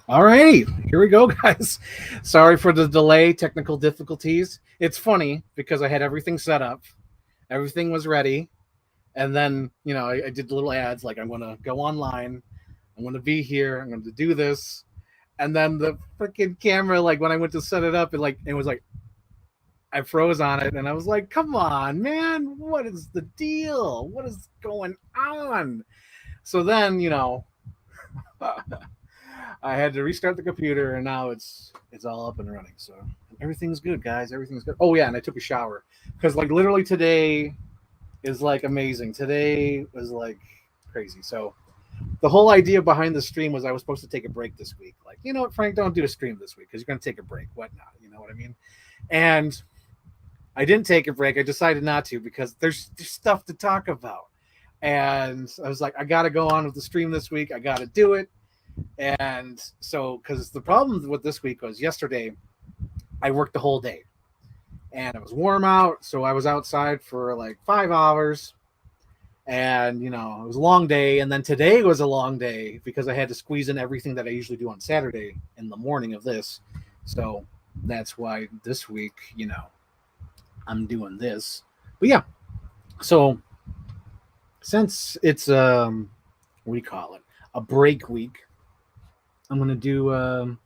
All right, here we go, guys. Sorry for the delay, technical difficulties. It's funny because I had everything set up, everything was ready, and then I did little ads like I'm going to go online, I'm going to be here, I'm going to do this, and then the freaking camera, like when I went to set it up, it was like I froze on it, and I was like, "Come on, man, what is the deal? What is going on?" So then, I had to restart the computer, and now it's all up and running. So everything's good, guys. Everything's good. Oh yeah, and I took a shower because like literally today is like amazing. Today was like crazy. So the whole idea behind the stream was I was supposed to take a break this week. Like, you know what, Frank, don't do a stream this week because you're going to take a break. Whatnot, you know what I mean? And I didn't take a break. I decided not to because there's stuff to talk about. And I was like, I got to go on with the stream this week. I got to do it. And so, because the problem with this week was yesterday, I worked the whole day and it was warm out. So I was outside for like 5 hours and, it was a long day. And then today was a long day because I had to squeeze in everything that I usually do on Saturday in the morning of this. So that's why this week, I'm doing this. But yeah, so since it's, what do you call it? A break week, I'm going to do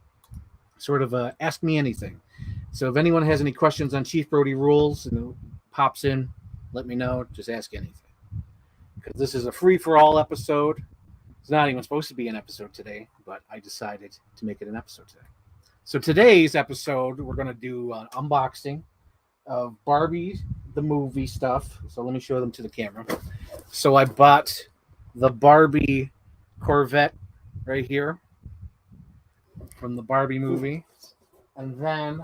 sort of ask me anything. So if anyone has any questions on Chief Brody rules and it pops in, let me know. Just ask anything. Because this is a free for all episode. It's not even supposed to be an episode today, but I decided to make it an episode today. So today's episode, we're going to do an unboxing of Barbie, the movie stuff. So let me show them to the camera. So I bought the Barbie Corvette right here from the Barbie movie. And then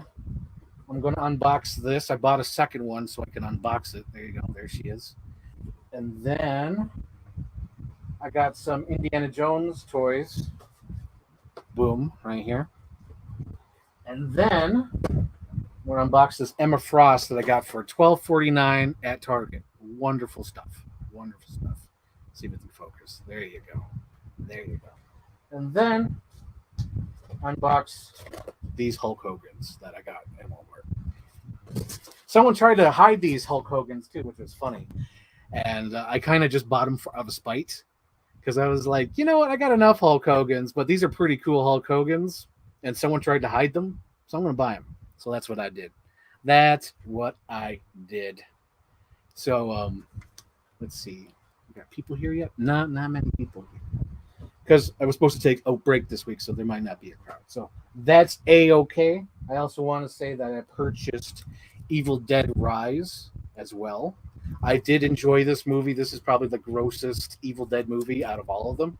I'm going to unbox this. I bought a second one so I can unbox it. There you go. There she is. And then I got some Indiana Jones toys. Boom, right here. And then we're going to unbox this Emma Frost that I got for $12.49 at Target. Wonderful stuff. Wonderful stuff. See if it's in focus. There you go. There you go. And then unbox these Hulk Hogan's that I got at Walmart. Someone tried to hide these Hulk Hogan's too, which was funny. And I kind of just bought them out of spite because I was like, you know what? I got enough Hulk Hogan's, but these are pretty cool Hulk Hogan's. And someone tried to hide them. So I'm going to buy them. So that's what I did. That's what I did. So let's see. We got people here yet? Not many people here. Because I was supposed to take a break this week, so there might not be a crowd. So that's A-okay. I also want to say that I purchased Evil Dead Rise as well. I did enjoy this movie. This is probably the grossest Evil Dead movie out of all of them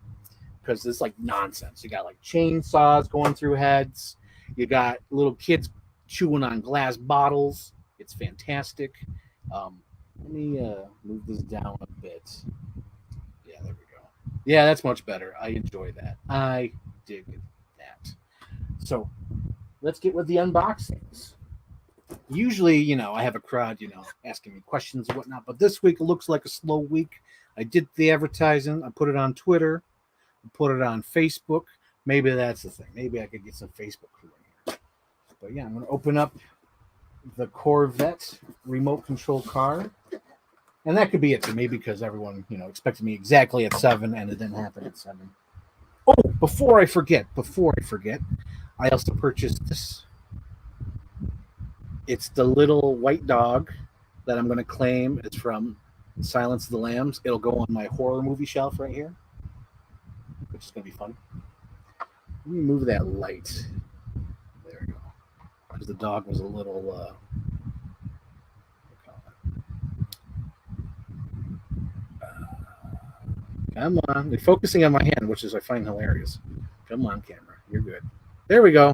because it's like nonsense. You got like chainsaws going through heads. You got little kids chewing on glass bottles. It's fantastic. Let me move this down a bit. Yeah, there we go. Yeah, that's much better. I enjoy that. I dig that. So let's get with the unboxings. Usually, I have a crowd, asking me questions and whatnot. But this week it looks like a slow week. I did the advertising. I put it on Twitter. I put it on Facebook. Maybe that's the thing. Maybe I could get some Facebook crew in here. But yeah, I'm going to open up the Corvette remote control car. And that could be it to me because everyone, expected me exactly at 7 and it didn't happen at 7. Oh, before I forget, I also purchased this. It's the little white dog that I'm going to claim is from Silence of the Lambs. It'll go on my horror movie shelf right here, which is going to be fun. Let me move that light. There we go. Because the dog was a little... come on. They're focusing on my hand, which is I find hilarious. Come on, camera. You're good. There we go.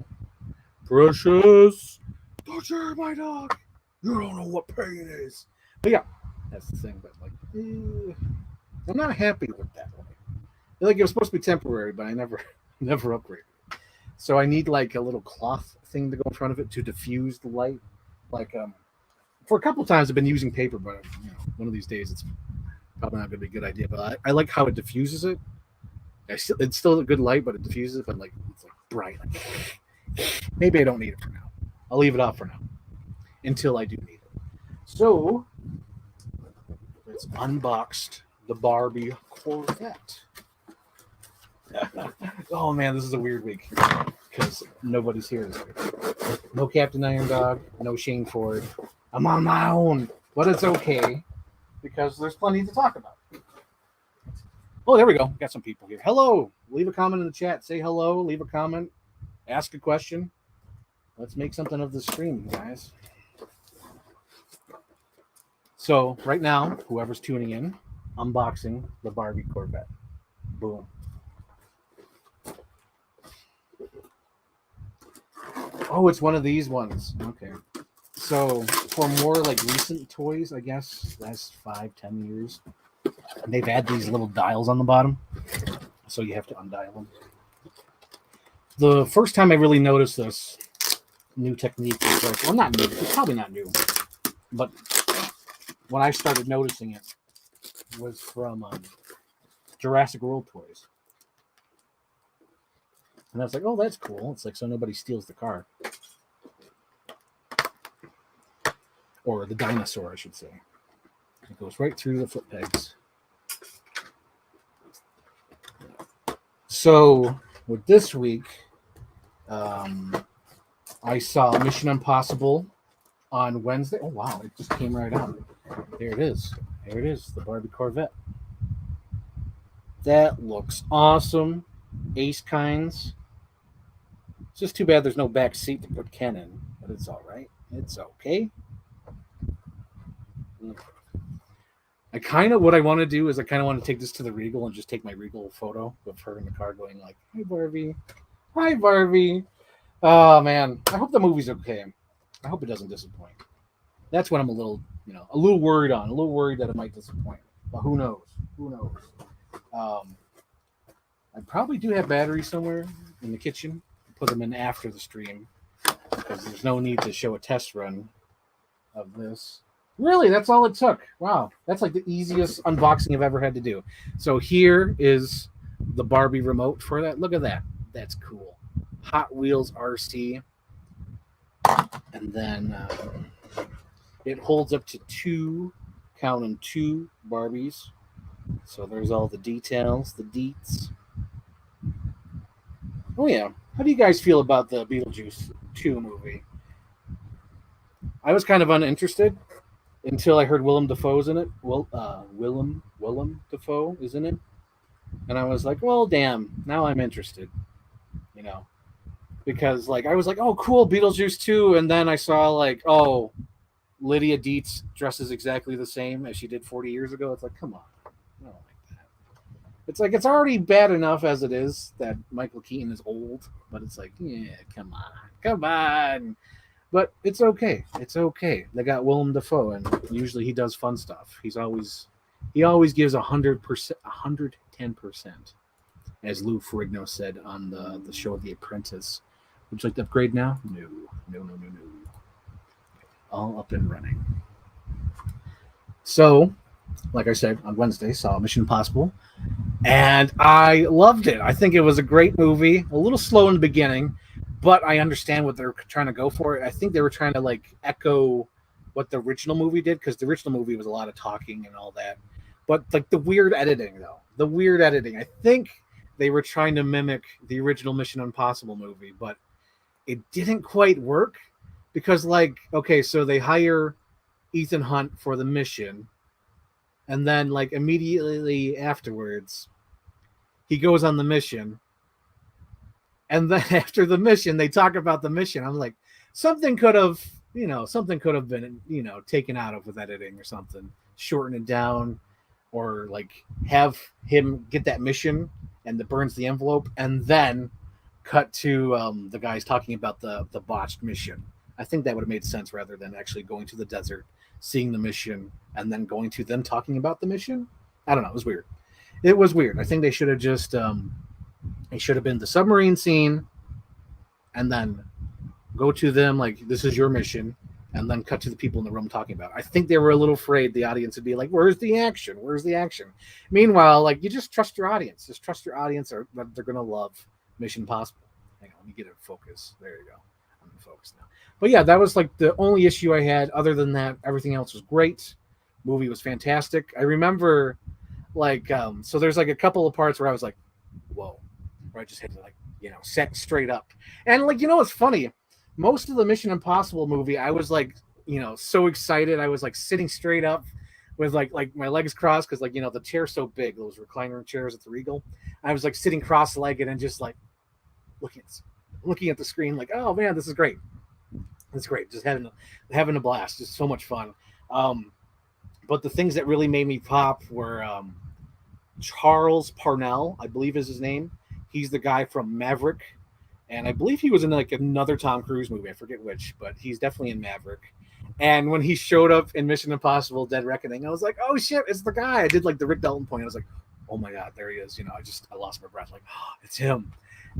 Precious. Don't you hurt my dog. You don't know what pain is. But yeah, that's the thing. But like, I'm not happy with that one. Like it was supposed to be temporary, but I never upgraded it. So I need like a little cloth thing to go in front of it to diffuse the light. Like for a couple times I've been using paper, but one of these days it's probably not going to be a good idea. But I like how it diffuses it. It's still a good light, but it diffuses, but like it's like bright. Like, maybe I don't need it for now. I'll leave it off for now until I do need it. So let's unbox the Barbie Corvette. Oh man, this is a weird week because nobody's here this week. No Captain Iron Dog, no Shane Ford. I'm on my own, but it's okay because there's plenty to talk about. Oh, there we go. Got some people here. Hello. Leave a comment in the chat. Say hello. Leave a comment. Ask a question. Let's make something of the stream, guys. So right now, whoever's tuning in, unboxing the Barbie Corvette. Boom. Oh, it's one of these ones. Okay. So for more like recent toys, I guess, last 5-10 years, they've had these little dials on the bottom. So you have to undial them. The first time I really noticed this new technique was like, well, not new. It's probably not new. But when I started noticing it was from Jurassic World toys. And I was like, oh, that's cool. It's like so nobody steals the car. Or the dinosaur, I should say. It goes right through the foot pegs. So with this week, I saw Mission Impossible on Wednesday. Oh, wow. It just came right out. There it is. There it is. The Barbie Corvette. That looks awesome. Ace kinds. It's just too bad there's no back seat to put Ken in, but it's all right. It's okay. I kind of, what I want to do is I kind of want to take this to the Regal and just take my Regal photo of her in the car going like, "Hi, Barbie. Hi, Barbie." Oh, man. I hope the movie's okay. I hope it doesn't disappoint. That's what I'm a little worried on. A little worried that it might disappoint. But who knows? Who knows? I probably do have batteries somewhere in the kitchen. Put them in after the stream because there's no need to show a test run of this. Really, that's all it took. Wow, that's like the easiest unboxing I've ever had to do. So here is the Barbie remote for that. Look at that. That's cool. Hot Wheels RC. And then it holds up to two Barbies. So there's all the details, the deets. Oh, yeah. How do you guys feel about the Beetlejuice 2 movie? I was kind of uninterested until I heard Willem Dafoe's in it. Willem Dafoe is in it. And I was like, well, damn, now I'm interested. You know, because like I was like, oh, cool, Beetlejuice 2. And then I saw like, oh, Lydia Dietz dresses exactly the same as she did 40 years ago. It's like, come on. I don't like that. It's like, it's already bad enough as it is that Michael Keaton is old. But it's like, yeah, come on. But it's okay. It's okay. They got Willem Dafoe, and usually he does fun stuff. He always gives 100%, 110%, as Lou Ferrigno said on the show The Apprentice. Would you like to upgrade now? No. All up and running. So, like I said, on Wednesday, saw Mission Impossible, and I loved it. I think it was a great movie. A little slow in the beginning, but I understand what they're trying to go for. I think they were trying to like echo what the original movie did, because the original movie was a lot of talking and all that. But like the weird editing, I think they were trying to mimic the original Mission Impossible movie, but it didn't quite work because, like, okay, so they hire Ethan Hunt for the mission, and then like immediately afterwards, he goes on the mission. And then after the mission, they talk about the mission. I'm like, something could have been, taken out of with editing or something, shorten it down, or like have him get that mission and that burns the envelope, and then cut to the guys talking about the botched mission. I think that would have made sense rather than actually going to the desert, seeing the mission, and then going to them talking about the mission. I don't know. It was weird. I think they should have just... it should have been the submarine scene, and then go to them like, this is your mission, and then cut to the people in the room talking about it. I think they were a little afraid the audience would be like, "Where's the action? Where's the action?" Meanwhile, like you just trust your audience. Just trust your audience, or they're gonna love Mission Impossible. Hang on, let me get it in focus. There you go. I'm in focus now. But yeah, that was like the only issue I had. Other than that, everything else was great. Movie was fantastic. I remember, like, so there's like a couple of parts where I was like, "Whoa," where I just had to like, set straight up. And like, it's funny. Most of the Mission Impossible movie, I was like, so excited. I was like sitting straight up with like my legs crossed because like the chair's so big, those recliner chairs at the Regal. I was like sitting cross-legged and just like looking at the screen, like, oh man, this is great. It's great. Just having a blast. Just so much fun. But the things that really made me pop were Charles Parnell, I believe is his name. He's the guy from Maverick. And I believe he was in like another Tom Cruise movie. I forget which, but he's definitely in Maverick. And when he showed up in Mission Impossible Dead Reckoning, I was like, oh shit, it's the guy. I did like the Rick Dalton point. I was like, oh my God, there he is. I lost my breath. Like, oh, it's him.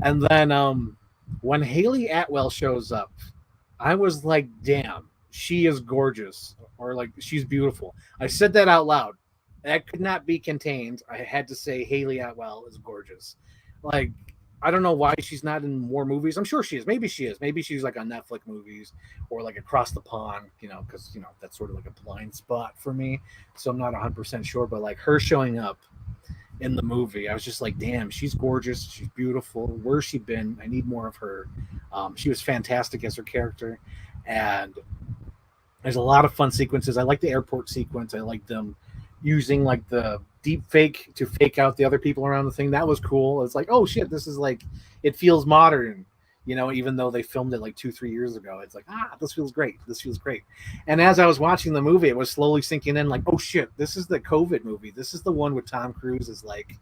And then when Haley Atwell shows up, I was like, damn, she is gorgeous. Or like, she's beautiful. I said that out loud. That could not be contained. I had to say Haley Atwell is gorgeous. Like, I don't know why she's not in more movies. I'm sure she is. Maybe she is. Maybe she's like on Netflix movies or like across the pond, because, that's sort of like a blind spot for me. So I'm not 100% sure. But like her showing up in the movie, I was just like, damn, she's gorgeous. She's beautiful. Where's she been? I need more of her. She was fantastic as her character. And there's a lot of fun sequences. I like the airport sequence. I like them using like the deep fake to fake out the other people around the thing. That was cool. It's like, oh shit, this is like, it feels modern, even though they filmed it like 2-3 years ago. It's like, this feels great. This feels great. And as I was watching the movie, it was slowly sinking in like, oh shit, this is the COVID movie. This is the one with Tom Cruise is like,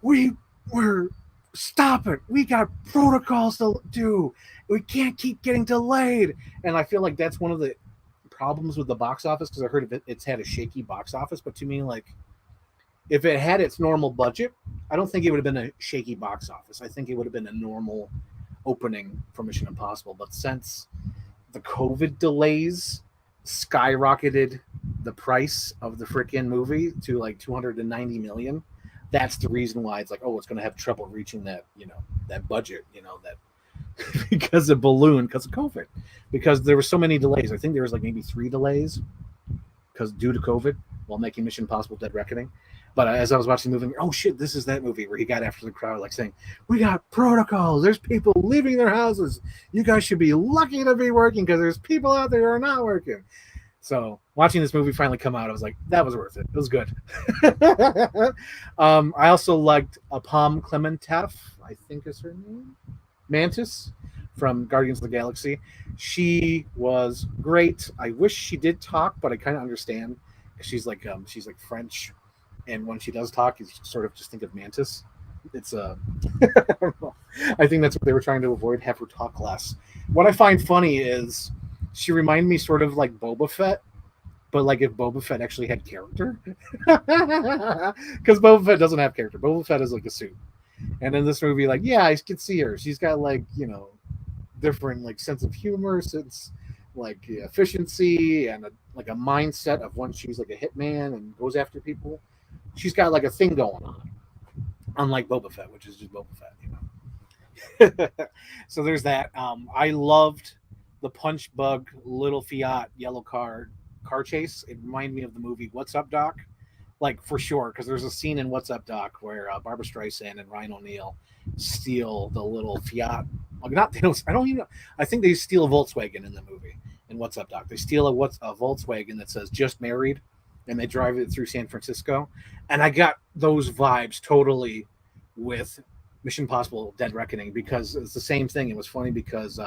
we're stop it. We got protocols to do. We can't keep getting delayed. And I feel like that's one of the problems with the box office, because I heard it's had a shaky box office, but to me, like, if it had its normal budget, I don't think it would have been a shaky box office. I think it would have been a normal opening for Mission Impossible. But since the COVID delays skyrocketed the price of the freaking movie to like 290 million, that's the reason why it's like, oh, it's going to have trouble reaching that, that budget, that because of balloon, because of COVID, because there were so many delays. I think there was like maybe 3 delays because due to COVID while making Mission Impossible Dead Reckoning. But as I was watching the movie, oh shit, this is that movie where he got after the crowd, like saying, we got protocols. There's people leaving their houses. You guys should be lucky to be working because there's people out there who are not working. So watching this movie finally come out, I was like, that was worth it. It was good. I also liked Apom Clementef, I think is her name. Mantis from Guardians of the Galaxy. She was great. I wish she did talk, but I kind of understand because she's like French. And when she does talk, you sort of just think of Mantis. It's I don't know. I think that's what they were trying to avoid, have her talk less. What I find funny is she reminded me sort of like Boba Fett, but like if Boba Fett actually had character. Because Boba Fett doesn't have character. Boba Fett is like a suit. And in this movie, like, yeah, I can see her. She's got like, different like sense of humor, sense like efficiency, and a mindset of when she's like a hitman and goes after people. She's got like a thing going on, unlike Boba Fett, which is just Boba Fett, So there's that. I loved the Punch Bug Little Fiat yellow car chase. It reminded me of the movie What's Up, Doc? Like for sure, because there's a scene in What's Up, Doc where Barbara Streisand and Ryan O'Neal steal the little Fiat. I think they steal a Volkswagen in the movie. In What's Up, Doc? They steal a Volkswagen that says "Just Married," and they drive it through San Francisco. And I got those vibes totally with Mission Impossible Dead Reckoning, because it's the same thing. It was funny because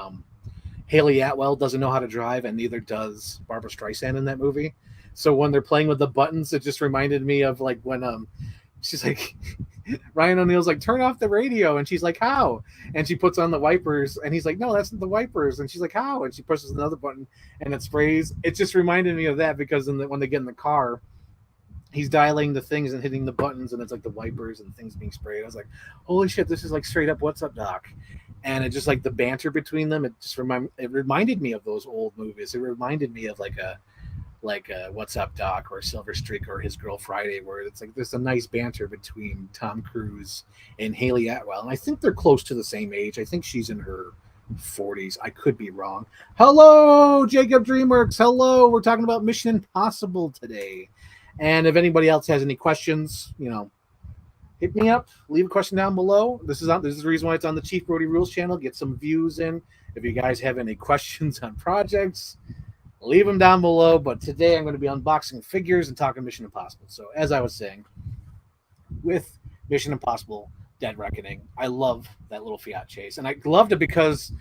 Haley Atwell doesn't know how to drive, and neither does Barbara Streisand in that movie. So when they're playing with the buttons, it just reminded me of like when she's like, Ryan O'Neal's like, turn off the radio, and she's like, how? And she puts on the wipers, and he's like, no, that's not the wipers. And she's like, how? And she pushes another button, and it sprays. It just reminded me of that, because when they get in the car, he's dialing the things and hitting the buttons, and it's like the wipers and things being sprayed. I was like, holy shit, this is like straight up What's Up, Doc? and it just like the banter between them. It reminded me of those old movies. It reminded me of like a What's Up Doc or Silver Streak or His Girl Friday, where it's like there's a nice banter between Tom Cruise and Haley Atwell, and I think they're close to the same age. I think she's in her 40s. I could be wrong. Hello, Jacob DreamWorks. Hello. We're talking about Mission Impossible today. And if anybody else has any questions, hit me up. Leave a question down below. This is the reason why it's on the Chief Brody Rules channel. Get some views in. If you guys have any questions on projects, leave them down below. But today I'm going to be unboxing figures and talking Mission Impossible. So as I was saying, with Mission Impossible Dead Reckoning, I love that little Fiat Chase. And I loved it because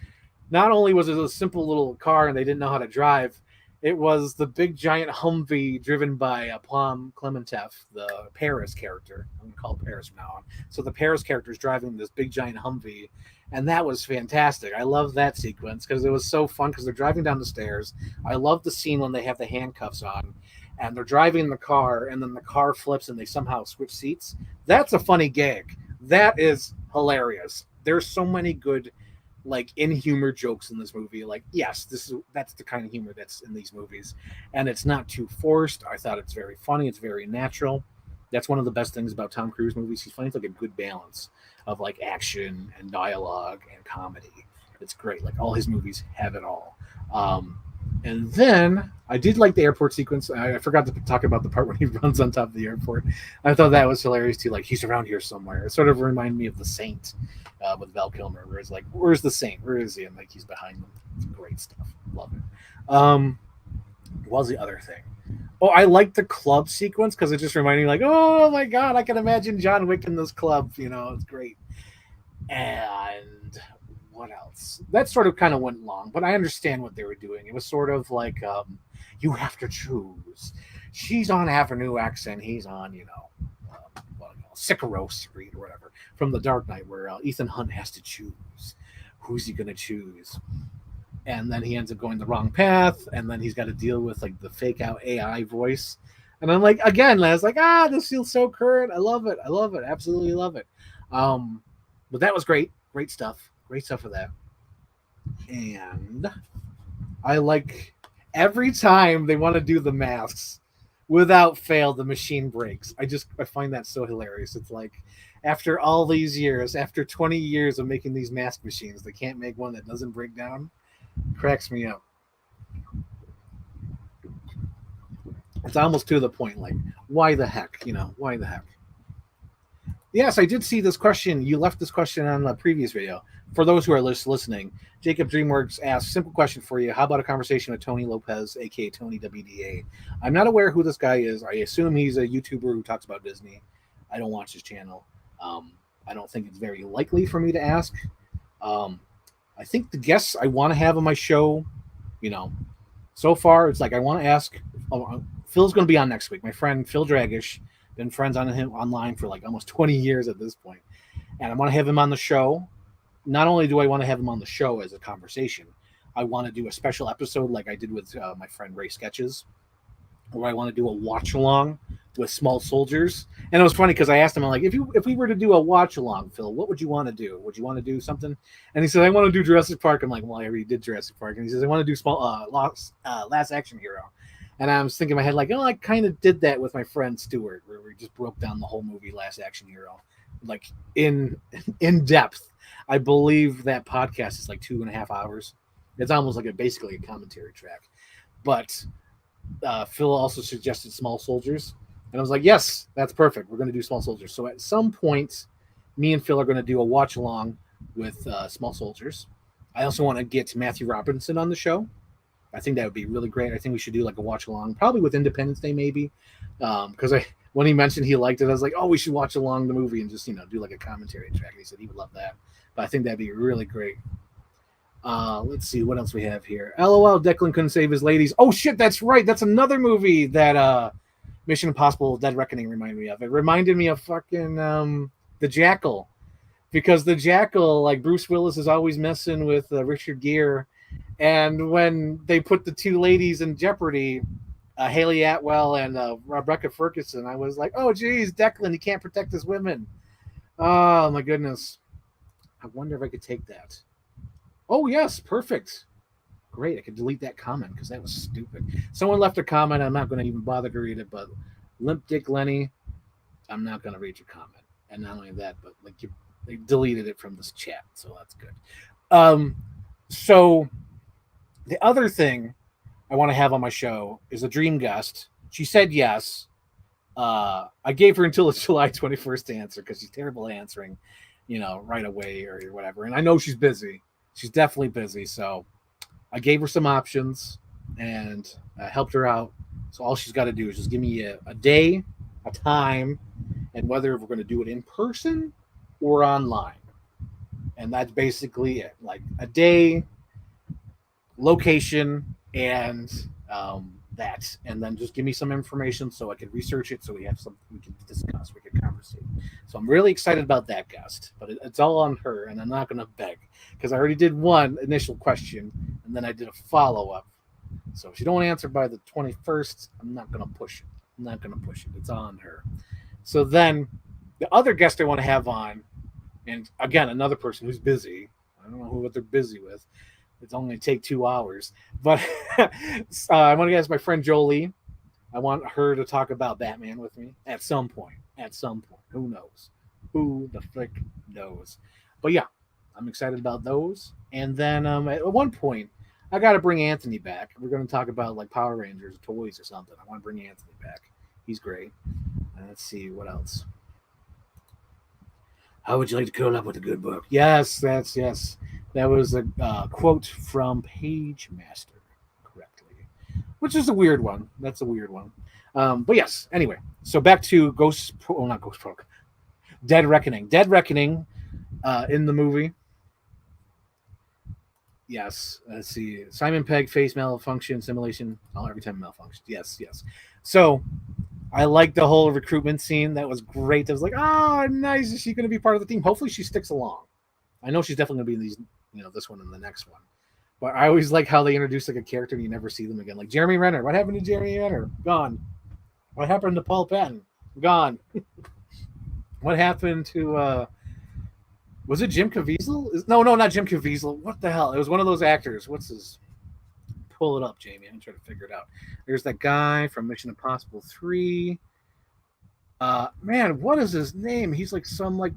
not only was it a simple little car and they didn't know how to drive, it was the big giant Humvee driven by Plum Clementeff, the Paris character. I'm going to call it Paris from now on. So the Paris character is driving this big giant Humvee, and that was fantastic. I love that sequence because it was so fun because they're driving down the stairs. I love the scene when they have the handcuffs on, and they're driving the car, and then the car flips and they somehow switch seats. That's a funny gag. That is hilarious. There's so many good in humor jokes in this movie. Yes, that's the kind of humor that's in these movies, and it's not too forced. I thought it's very funny. It's very natural. That's one of the best things about Tom Cruise movies. He's funny. It's like a good balance of action and dialogue and comedy. It's great. All his movies have it all. And then I did like the airport sequence. I forgot to talk about the part when he runs on top of the airport. I thought that was hilarious too. He's around here somewhere. It sort of reminded me of The Saint with Val Kilmer, where it's where's the Saint? Where is he? And he's behind them. It's great stuff. Love it. What was the other thing? Oh, I like the club sequence because it just reminded me oh my God, I can imagine John Wick in this club. It's great. And what else? That sort of kind of went long, but I understand what they were doing. It was sort of you have to choose. She's on Avenue X and he's on, Sycamore Street or whatever from The Dark Knight, where Ethan Hunt has to choose. Who's he going to choose? And then he ends up going the wrong path, and then he's got to deal with the fake out AI voice. And I'm again, I was this feels so current. I love it. Absolutely love it. But that was great. Great stuff for that. And I every time they want to do the masks, without fail, the machine breaks. I find that so hilarious. It's after all these years, after 20 years of making these mask machines, they can't make one that doesn't break down. Cracks me up. It's almost to the point, why the heck? Why the heck? Yes, I did see this question. You left this question on the previous video. For those who are listening, Jacob DreamWorks asked, simple question for you. How about a conversation with Tony Lopez, aka Tony WDA? I'm not aware who this guy is. I assume he's a YouTuber who talks about Disney. I don't watch his channel. I don't think it's very likely for me to ask. I think the guests I want to have on my show, so far it's I want to ask. Phil's going to be on next week. My friend Phil Dragish, been friends on him online for almost 20 years at this point, and I want to have him on the show. Not only do I want to have him on the show as a conversation, I want to do a special episode like I did with my friend Ray Sketches, where I want to do a watch along with Small Soldiers. And it was funny because I asked him, I'm if we were to do a watch along, Phil, what would you want to do? Would you want to do something? And he said, I want to do Jurassic Park. I'm well, I already did Jurassic Park. And he says, I want to do Last Action Hero. And I was thinking in my head, I kind of did that with my friend Stuart, where we just broke down the whole movie Last Action Hero, in depth. I believe that podcast is 2.5 hours. It's almost basically a commentary track. But Phil also suggested Small Soldiers. And I was yes, that's perfect. We're going to do Small Soldiers. So at some point, me and Phil are going to do a watch along with Small Soldiers. I also want to get Matthew Robinson on the show. I think that would be really great. I think we should do a watch along, probably with Independence Day, maybe. Because when he mentioned he liked it, I was oh, we should watch along the movie and just do a commentary track. And he said he would love that. But I think that'd be really great. Let's see what else we have here. LOL, Declan couldn't save his ladies. Oh shit, that's right. That's another movie that Mission Impossible Dead Reckoning reminded me of. It reminded me of fucking The Jackal. Because The Jackal, Bruce Willis is always messing with Richard Gere. And when they put the two ladies in jeopardy, Haley Atwell and Rebecca Ferguson, I was oh, geez, Declan, he can't protect his women. Oh, my goodness. I wonder if I could take that. Oh yes, perfect. Great. I could delete that comment because that was stupid. Someone left a comment. I'm not going to even bother to read it, but Limp Dick Lenny, I'm not going to read your comment. And not only that, but like you, they deleted it from this chat, so that's good. Um, so the other thing I want to have on my show is a dream guest. She said yes. I gave her until July 21st to answer because she's terrible at answering, right away or whatever. And I know she's busy. She's definitely busy. So I gave her some options and helped her out. So all she's got to do is just give me a day, a time, and whether we're going to do it in person or online. And that's basically it. Like a day, location, and that, and then just give me some information so I can research it, so we have something we can discuss, we can conversate. So I'm really excited about that guest, but it's all on her, and I'm not going to beg because I already did one initial question, and then I did a follow up. So if you don't answer by the 21st, I'm not going to push it. I'm not going to push it. It's on her. So then the other guest I want to have on, and again, another person who's busy. I don't know what they're busy with. It's only take 2 hours. But I want to ask my friend Jolie. I want her to talk about Batman with me at some point. At some point. Who knows? Who the frick knows? But yeah, I'm excited about those. And then at one point, I got to bring Anthony back. We're going to talk about like Power Rangers, toys, or something. I want to bring Anthony back. He's great. Let's see what else. How would you like to curl up with a good book? Yes, yes. That was a quote from Page Master, correctly, which is a weird one. That's a weird one. But yes, anyway. So back to not Ghost Pro, Dead Reckoning. Dead Reckoning in the movie. Yes. Let's see. Simon Pegg, face malfunction, simulation. Oh, every time malfunction. Yes. So I like the whole recruitment scene. That was great. I was like, oh, nice. Is she going to be part of the team? Hopefully she sticks along. I know she's definitely going to be in these, this one and the next one. But I always like how they introduce like a character and you never see them again. Like Jeremy Renner. What happened to Jeremy Renner? Gone. What happened to Paul Patton? Gone. What happened to was it Jim Caviezel? No, not Jim Caviezel. What the hell? It was one of those actors. What's his? Pull it up, Jamie. I'm trying to figure it out. There's that guy from Mission Impossible 3. Man, what is his name? He's like some like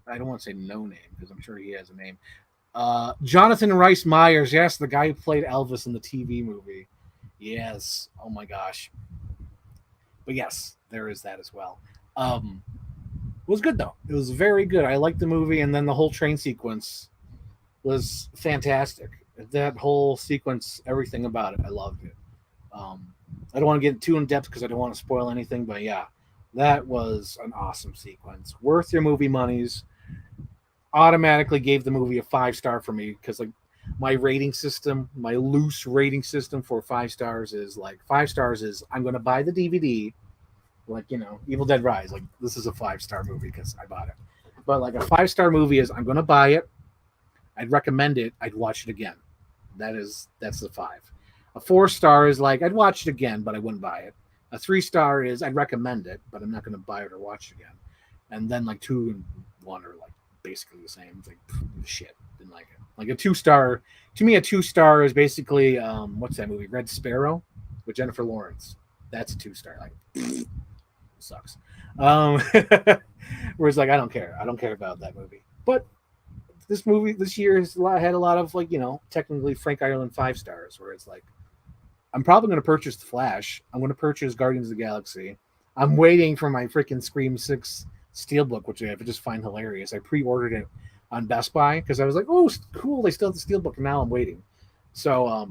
I don't want to say no name because I'm sure he has a name. Jonathan Rhys Meyers, yes, the guy who played Elvis in the TV movie. Yes. Oh my gosh. But yes, there is that as well. It was good though. It was very good. I liked the movie, and then the whole train sequence was fantastic. That whole sequence, everything about it, I loved it. I don't want to get too in depth because I don't want to spoil anything, but yeah, that was an awesome sequence. Worth your movie monies. Automatically gave the movie a 5-star for me because like my rating system, my loose rating system for 5 stars is like 5 stars is I'm going to buy the DVD, like Evil Dead Rise. Like this is a 5-star movie because I bought it. But like a 5-star movie is I'm going to buy it. I'd recommend it. I'd watch it again. That's the 5. A 4-star is like I'd watch it again, but I wouldn't buy it. A 3-star is I'd recommend it, but I'm not going to buy it or watch it again. And then like 2 and 1 are like basically the same. It's like shit. Didn't like it. Like a 2-star to me, a 2-star is basically what's that movie? Red Sparrow with Jennifer Lawrence. That's a 2-star. Like sucks. Whereas like I don't care. I don't care about that movie. But this movie this year has had a lot of like technically Frank Ireland 5 stars, where it's like I'm probably going to purchase The Flash. I'm going to purchase Guardians of the Galaxy. I'm waiting for my freaking Scream 6 Steelbook, which I just find hilarious. I pre-ordered it on Best Buy because I was like, oh, cool, they still have the Steelbook, and now I'm waiting. So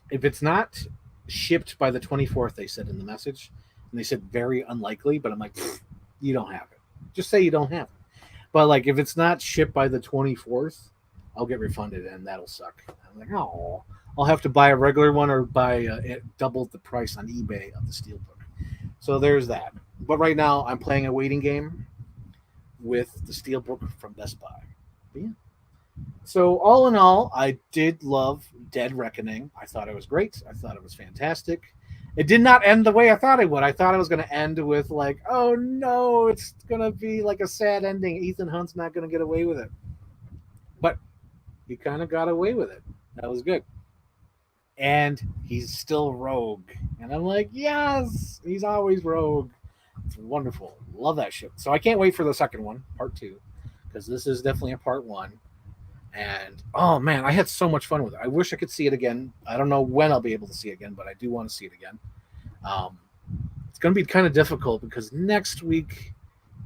if it's not shipped by the 24th, they said in the message, and they said very unlikely, but I'm like, you don't have it. Just say you don't have it. But like if it's not shipped by the 24th, I'll get refunded, and that'll suck. I'm like, oh, I'll have to buy a regular one or buy double the price on eBay of the Steelbook. So there's that. But right now, I'm playing a waiting game with the Steelbook from Best Buy. But yeah. So all in all, I did love Dead Reckoning. I thought it was great. I thought it was fantastic. It did not end the way I thought it would. I thought it was going to end with like, oh no, it's going to be like a sad ending. Ethan Hunt's not going to get away with it. But he kind of got away with it. That was good. And he's still Rogue. And I'm like, yes, he's always Rogue. It's wonderful. Love that shit. So I can't wait for the second one, part two, because this is definitely a part one. And oh man, I had so much fun with it. I wish I could see it again. I don't know when I'll be able to see it again, but I do want to see it again. Um, it's going to be kind of difficult because next week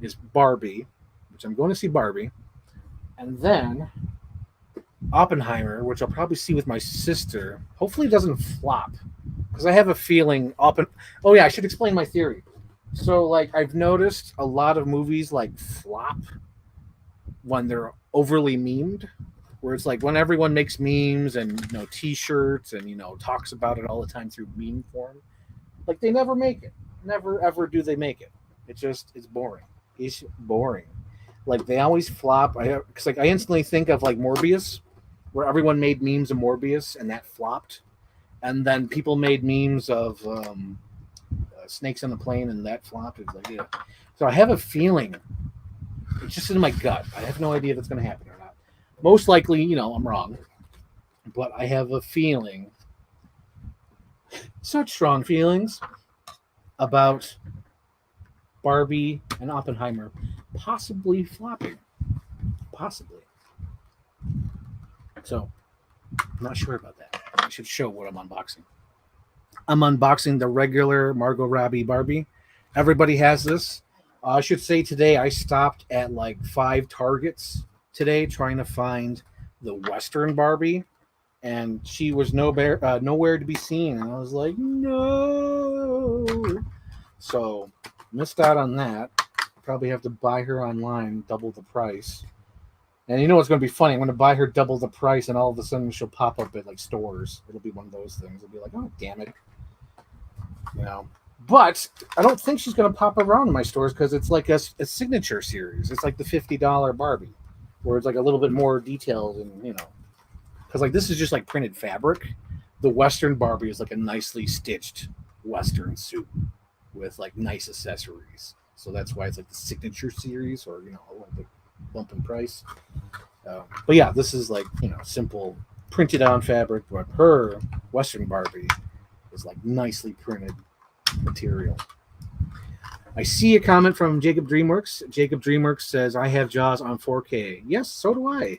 is Barbie, which I'm going to see Barbie, and then Oppenheimer, which I'll probably see with my sister. Hopefully, it doesn't flop because I have a feeling Oh yeah, I should explain my theory. So like I've noticed a lot of movies like flop when they're overly memed, where it's like when everyone makes memes and T-shirts and talks about it all the time through meme form, like they never make it. Never ever do they make it. It's boring. It's boring. Like they always flop. Because like I instantly think of like Morbius, where everyone made memes of Morbius and that flopped, and then people made memes of snakes on the plane and that flopped. It's like yeah. So I have a feeling. It's just in my gut. I have no idea if it's going to happen or not. Most likely, I'm wrong, but I have a feeling, such strong feelings about Barbie and Oppenheimer possibly flopping. Possibly. So, I'm not sure about that. I should show what I'm unboxing. I'm unboxing the regular Margot Robbie Barbie. Everybody has this. I should say today I stopped at like 5 Targets today trying to find the Western Barbie, and she was nowhere to be seen. And I was like, no. So missed out on that. Probably have to buy her online, double the price. And you know what's going to be funny? I'm going to buy her double the price, and all of a sudden she'll pop up at like stores. It'll be one of those things. It'll be like, oh damn it, But I don't think she's going to pop around in my stores because it's like a signature series. It's like the $50 Barbie, where it's like a little bit more detailed and because like this is just like printed fabric. The Western Barbie is like a nicely stitched Western suit with like nice accessories. So that's why it's like the signature series, or a little bit bump in price. But yeah, this is like simple printed on fabric, but her Western Barbie is like nicely printed material. I see a comment from Jacob Dreamworks. Jacob Dreamworks says, I have Jaws on 4K. Yes, so do I.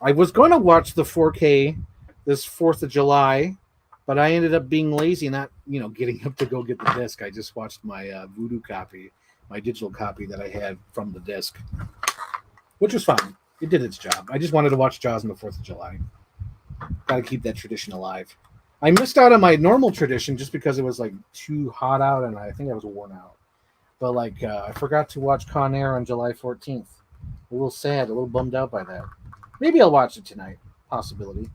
I was going to watch the 4K this 4th of July, but I ended up being lazy, not getting up to go get the disc. I just watched my Voodoo copy, my digital copy that I had from the disc, which was fine. It did its job. I just wanted to watch Jaws on the 4th of July. Got to keep that tradition alive. I missed out on my normal tradition just because it was like too hot out and I think I was worn out. But like I forgot to watch Con Air on July 14th. A little sad, a little bummed out by that. Maybe I'll watch it tonight. Possibility.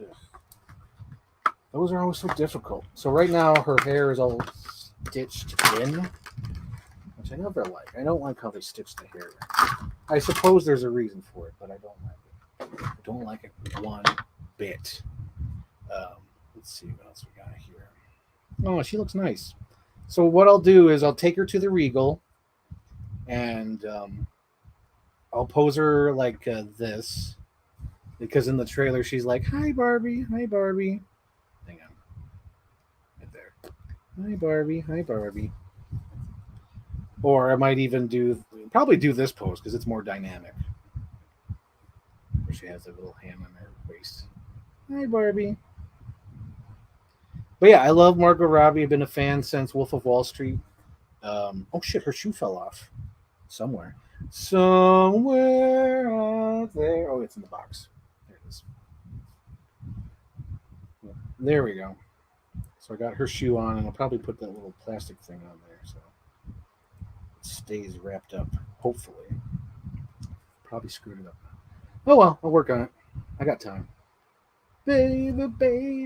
Ugh. Those are always so difficult. So right now her hair is all stitched in, which I never like. I don't like how they stitch the hair. I suppose there's a reason for it, but I don't like it. I don't like it one bit. Let's see what else we got here. Oh, she looks nice. So what I'll do is I'll take her to the Regal, and I'll pose her like this, because in the trailer she's like, "Hi Barbie, hi Barbie." Hang on, right there. Hi Barbie, hi Barbie. Or I might even probably do this pose because it's more dynamic. Where she has a little hand on her waist. Hi Barbie. But yeah, I love Margot Robbie. I've been a fan since Wolf of Wall Street. Oh shit, her shoe fell off somewhere. Somewhere out there. Oh, it's in the box. There it is. There we go. So I got her shoe on, and I'll probably put that little plastic thing on there so it stays wrapped up. Hopefully. Probably screwed it up. Oh well, I'll work on it. I got time. Baby,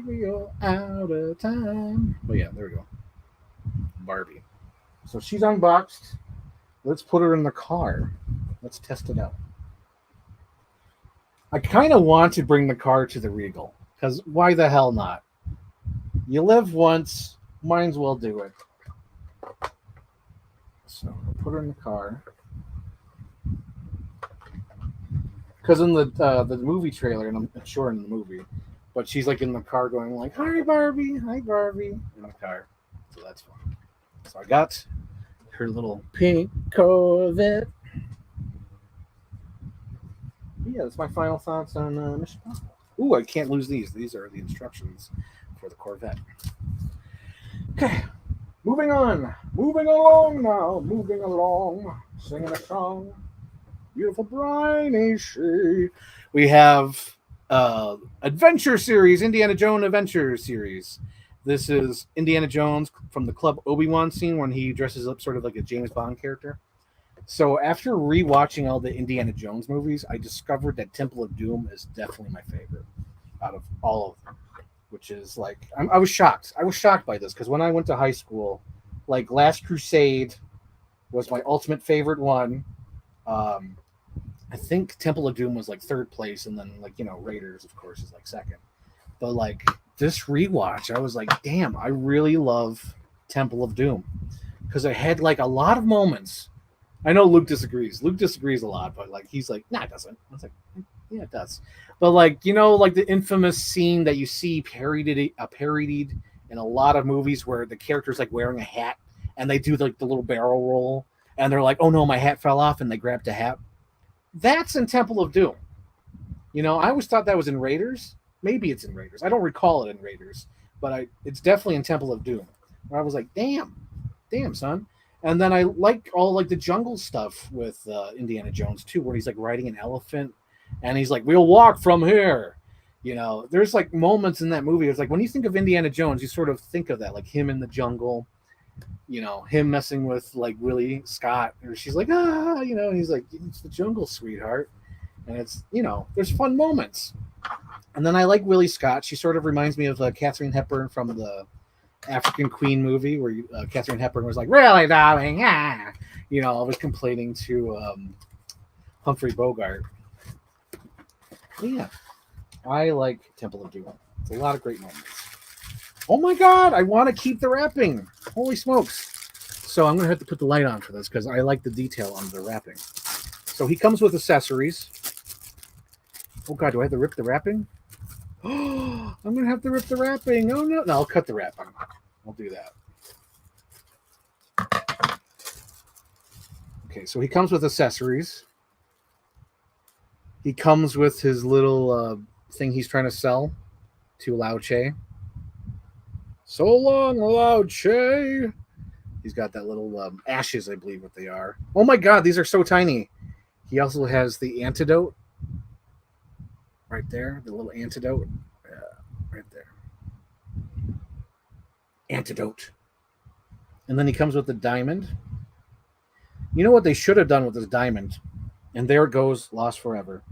you're out of time. Oh yeah, there we go. Barbie. So she's unboxed. Let's put her in the car. Let's test it out. I kind of want to bring the car to the Regal, because why the hell not? You live once, might as well do it. So I'll put her in the car. because in the movie trailer, and I'm sure in the movie, but she's like in the car going like, "Hi Barbie, hi Barbie," in the car. So that's fun. So I got her little pink Corvette. Yeah, that's my final thoughts on Mission Impossible. Ooh, I can't lose these. These are the instructions for the Corvette. Okay, moving on. Moving along now. Moving along. Singing a song. Beautiful briny she. We have Adventure Series, Indiana Jones Adventure Series. This is Indiana Jones from the Club Obi-Wan scene when he dresses up sort of like a James Bond character. So after rewatching all the Indiana Jones movies, I discovered that Temple of Doom is definitely my favorite out of all of them. Which is like I was shocked. I was shocked by this because when I went to high school, like Last Crusade was my ultimate favorite one. Um, I think Temple of Doom was like third place, and then like Raiders, of course, is like second. But like this rewatch, I was like, damn, I really love Temple of Doom because I had like a lot of moments. I know Luke disagrees. Luke disagrees a lot, but like he's like, nah, it doesn't. I was like, yeah, it does. But like like the infamous scene that you see parodied in a lot of movies where the character's like wearing a hat and they do like the little barrel roll and they're like, oh no, my hat fell off, and they grabbed a hat. That's in Temple of Doom. I always thought that was in Raiders. Maybe it's in Raiders. I don't recall it in Raiders, but it's definitely in Temple of Doom. Where I was like, damn, son. And then I like all like the jungle stuff with Indiana Jones too, where he's like riding an elephant, and he's like, "We'll walk from here." There's like moments in that movie. It's like when you think of Indiana Jones, you sort of think of that, like him in the jungle, him messing with like Willie Scott, or she's like, and he's like, "It's the jungle, sweetheart," and it's there's fun moments. And then I like Willie Scott. She sort of reminds me of Katharine Hepburn from the African Queen movie, where Katharine Hepburn was like, "Really, darling?" Always complaining to Humphrey Bogart. But yeah, I like Temple of Doom. It's a lot of great moments. Oh my god, I want to keep the wrapping. Holy smokes. So I'm going to have to put the light on for this because I like the detail on the wrapping. So he comes with accessories. Oh god, do I have to rip the wrapping? Oh, I'm going to have to rip the wrapping. Oh no, I'll cut the wrapping. I'll do that. Okay, so he comes with accessories. He comes with his little thing he's trying to sell to Lao Che. So long, Lao Che. He's got that little ashes, I believe what they are. Oh my god, these are so tiny. He also has the antidote. Right there, the little antidote. Right there. Antidote. And then he comes with the diamond. You know what they should have done with this diamond? And there it goes, lost forever.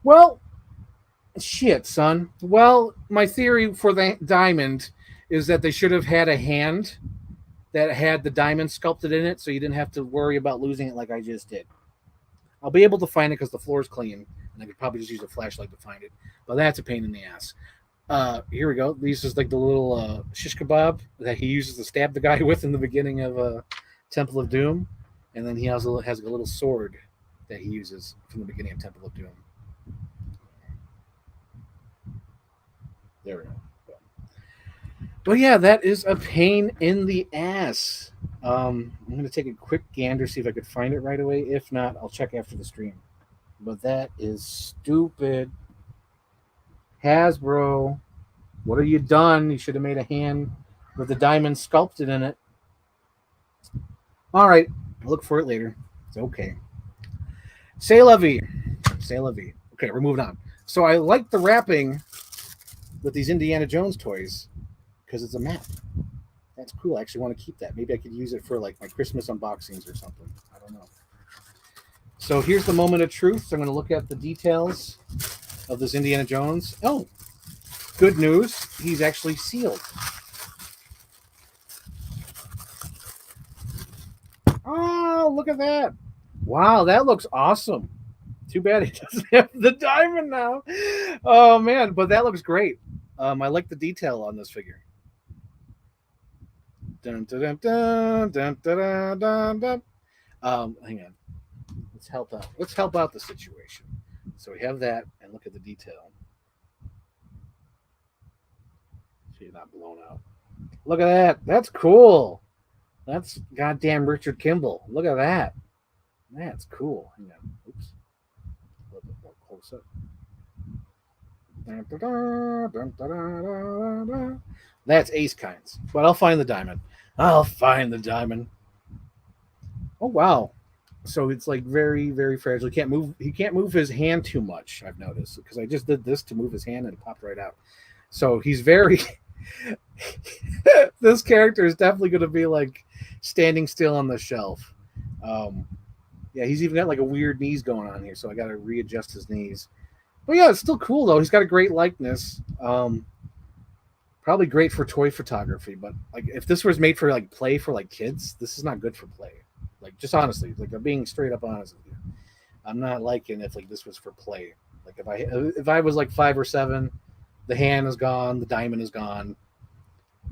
Well, shit, son. Well, my theory for the diamond is that they should have had a hand that had the diamond sculpted in it, so you didn't have to worry about losing it like I just did. I'll be able to find it because the floor's clean, and I could probably just use a flashlight to find it. But that's a pain in the ass. Here we go. These is like the little shish kebab that he uses to stab the guy with in the beginning of Temple of Doom, and then he also has a little sword that he uses from the beginning of Temple of Doom. There we go. But yeah, that is a pain in the ass. I'm going to take a quick gander, see if I could find it right away. If not, I'll check after the stream. But that is stupid. Hasbro, what have you done? You should have made a hand with the diamond sculpted in it. All right, I'll look for it later. It's okay. C'est la vie. C'est la vie. Okay, we're moving on. So I like the wrapping with these Indiana Jones toys because it's a map. That's cool. I actually want to keep that. Maybe I could use it for like my Christmas unboxings or something. I don't know. So here's the moment of truth. So I'm going to look at the details of this Indiana Jones. Oh, good news. He's actually sealed. Oh, look at that. Wow, that looks awesome. Too bad he doesn't have the diamond now. Oh, man, but that looks great. I like the detail on this figure. Dun, dun, dun, dun, dun, dun, dun, dun. Hang on. Let's help out. Let's help out the situation. So we have that, and look at the detail. She's not blown out. Look at that. That's cool. That's goddamn Richard Kimball. Look at that. That's cool. Hang on. Oops. A little bit more close up. That's Ace Kinds. But I'll find the diamond. I'll find the diamond. Oh wow. So it's like very, very fragile. He can't move his hand too much, I've noticed. Because I just did this to move his hand and it popped right out. So he's very this character is definitely gonna be like standing still on the shelf. Yeah, he's even got like a weird knees going on here, so I gotta readjust his knees. But yeah, it's still cool though. He's got a great likeness. Probably great for toy photography, but like if this was made for like play for like kids, this is not good for play. Like just honestly, like I'm being straight up honest with you. I'm not liking if like this was for play. Like if I was like 5 or 7, the hand is gone, the diamond is gone,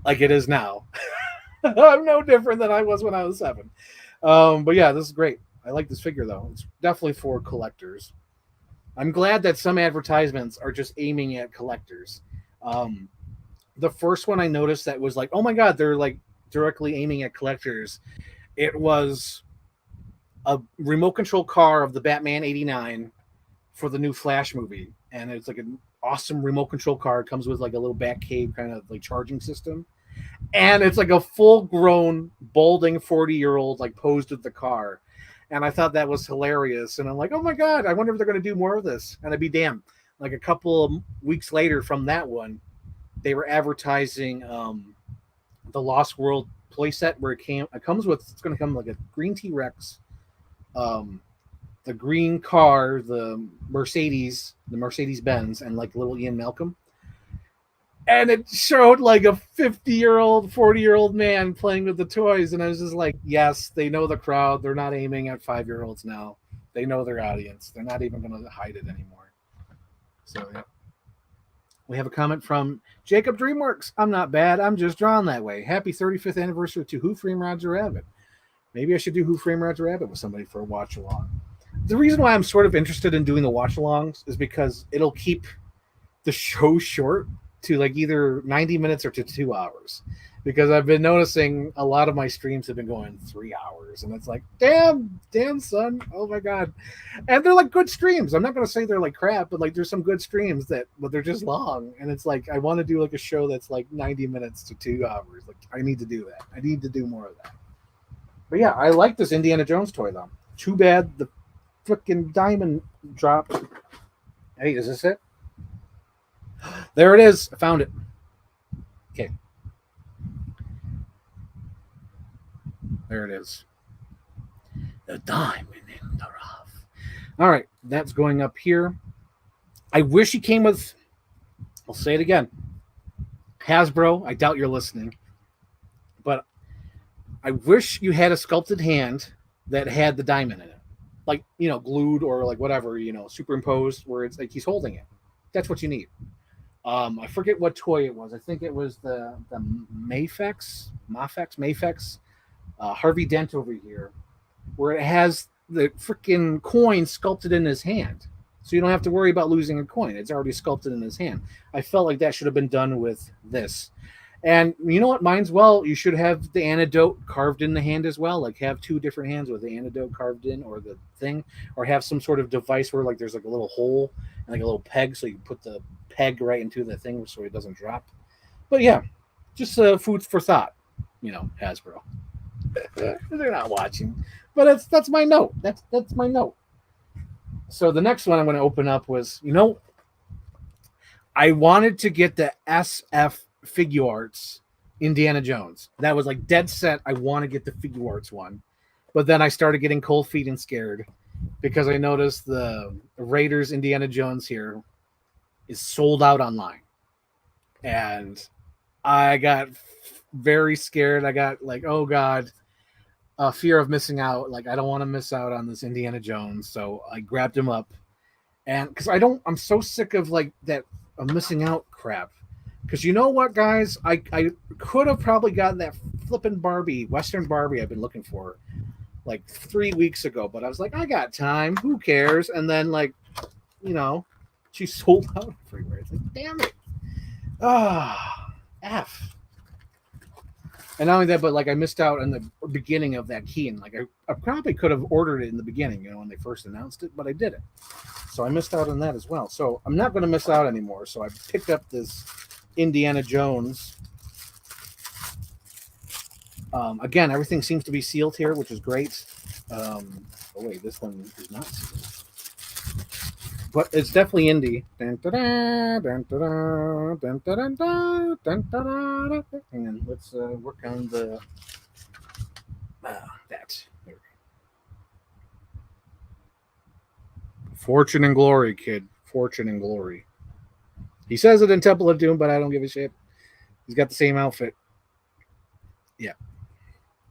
like it is now. I'm no different than I was when I was 7. But yeah, this is great. I like this figure though. It's definitely for collectors. I'm glad that some advertisements are just aiming at collectors. The first one I noticed that was like, oh my god, they're like directly aiming at collectors. It was a remote control car of the Batman '89 for the new Flash movie, and it's like an awesome remote control car. It comes with like a little Batcave kind of like charging system, and it's like a full-grown, balding 40-year-old like posed with the car. And I thought that was hilarious. And I'm like, oh my god, I wonder if they're going to do more of this. And I'd be damned. Like a couple of weeks later from that one, they were advertising the Lost World playset where it comes with, it's going to come like a green T-Rex, the green car, the Mercedes Benz, and like little Ian Malcolm. And it showed like a 50-year-old, 40-year-old man playing with the toys. And I was just like, yes, they know the crowd. They're not aiming at 5-year-olds now. They know their audience. They're not even going to hide it anymore. So, yeah. We have a comment from Jacob Dreamworks. I'm not bad. I'm just drawn that way. Happy 35th anniversary to Who Framed Roger Rabbit. Maybe I should do Who Framed Roger Rabbit with somebody for a watch along. The reason why I'm sort of interested in doing the watch alongs is because it'll keep the show short to like either 90 minutes or to 2 hours, because I've been noticing a lot of my streams have been going 3 hours, and it's like, damn son, oh my god. And they're like good streams. I'm not going to say they're like crap, but like there's some good streams but they're just long, and it's like I want to do like a show that's like 90 minutes to 2 hours. Like I need to do that. I need to do more of that. But yeah, I like this Indiana Jones toy though. Too bad the freaking diamond dropped. Hey, is this it? There it is. I found it. Okay. There it is. The diamond in the rough. All right. That's going up here. I wish he came with, I'll say it again, Hasbro. I doubt you're listening. But I wish you had a sculpted hand that had the diamond in it. Like, glued or like whatever, superimposed where it's like he's holding it. That's what you need. I forget what toy it was. I think it was the Mafex, Harvey Dent over here, where it has the freaking coin sculpted in his hand. So you don't have to worry about losing a coin. It's already sculpted in his hand. I felt like that should have been done with this. And you know what? Mine's you should have the antidote carved in the hand as well. Like have 2 different hands with the antidote carved in, or the thing, or have some sort of device where like there's like a little hole and like a little peg, so you can put the peg right into the thing so it doesn't drop. But yeah, just food for thought, Hasbro. They're not watching, but that's my note. That's my note. So the next one I'm going to open up was, I wanted to get the SF Figure Arts Indiana Jones. That was like dead set. I want to get the Figure Arts one, but then I started getting cold feet and scared because I noticed the Raiders Indiana Jones here is sold out online, and I got very scared. I got like, oh god, fear of missing out. Like I don't want to miss out on this Indiana Jones, so I grabbed him up, and because I'm so sick of like that missing out crap. Because you know what, guys? I could have probably gotten that flipping Barbie, Western Barbie I've been looking for like 3 weeks ago, but I was like, I got time. Who cares? And then like, you know, she sold out everywhere. It's like, damn it. Ah, F. And not only that, but like I missed out on the beginning of that key, and like I probably could have ordered it in the beginning, when they first announced it, but I didn't. So I missed out on that as well. So I'm not going to miss out anymore. So I picked up this Indiana Jones. Again, everything seems to be sealed here, which is great. Oh wait, this one is not sealed, but it's definitely indie. And let's work on the that. There we go. Fortune and glory, kid. Fortune and glory. He says it in Temple of Doom, but I don't give a shit. He's got the same outfit. Yeah.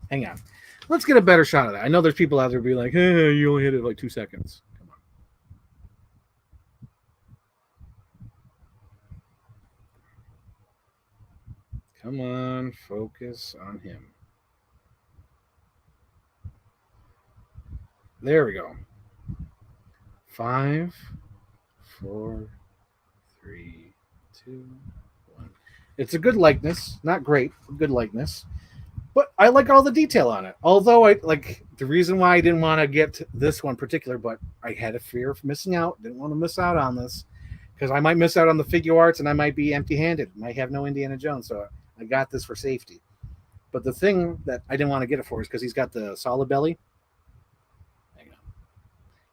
Hang on. Let's get a better shot of that. I know there's people out there be like, hey, you only hit it like 2 seconds. Come on, focus on him. There we go. 5, 4, 3, 2, 1. It's a good likeness. Not great, but good likeness. But I like all the detail on it. Although I like the reason why I didn't want to get this one particular, but I had a fear of missing out. Didn't want to miss out on this because I might miss out on the figure arts and I might be empty-handed. Might have no Indiana Jones, so I got this for safety. But the thing that I didn't want to get it for is because he's got the solid belly. Hang on.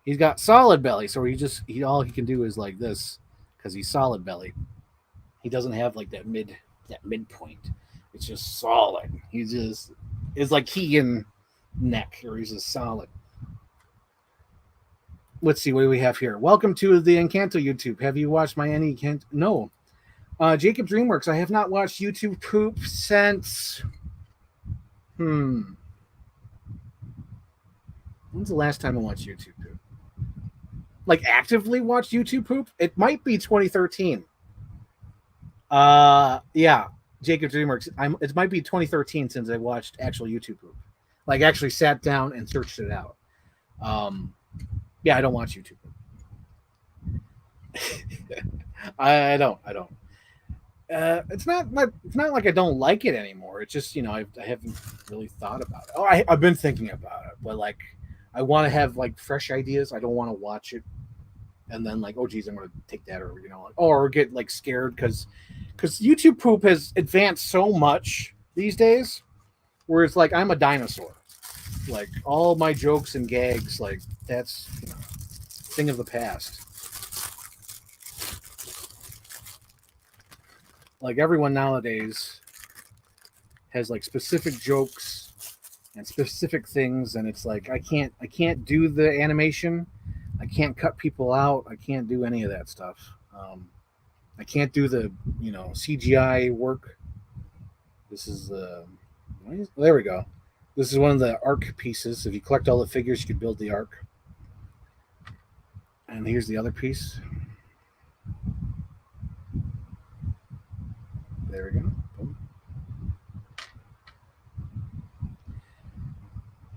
He's got solid belly, so he all he can do is like this because he's solid belly. He doesn't have like that midpoint. It's just solid. He's just it's like Keegan neck, or he's just solid. Let's see what do we have here. Welcome to the Encanto YouTube. Have you watched my any Encanto? No. Jacob Dreamworks. I have not watched YouTube poop since. When's the last time I watched YouTube poop? Like actively watched YouTube poop? It might be 2013. Yeah. Jacob Dreamworks. It might be 2013 since I watched actual YouTube poop. Like actually sat down and searched it out. Yeah, I don't watch YouTube. I don't. It's not like I don't like it anymore. It's just I haven't really thought about it. Oh, I've been thinking about it, but like I want to have like fresh ideas. I don't want to watch it and then like, oh geez, I'm gonna take that, or get like scared because YouTube poop has advanced so much these days, where it's like I'm a dinosaur. Like all my jokes and gags, like that's thing of the past. Like everyone nowadays has like specific jokes and specific things, and it's like I can't do the animation. I can't cut people out. I can't do any of that stuff. I can't do the CGI work. This is there we go. This is one of the arc pieces. If you collect all the figures, you can build the arc. And here's the other piece. There we go. Boom.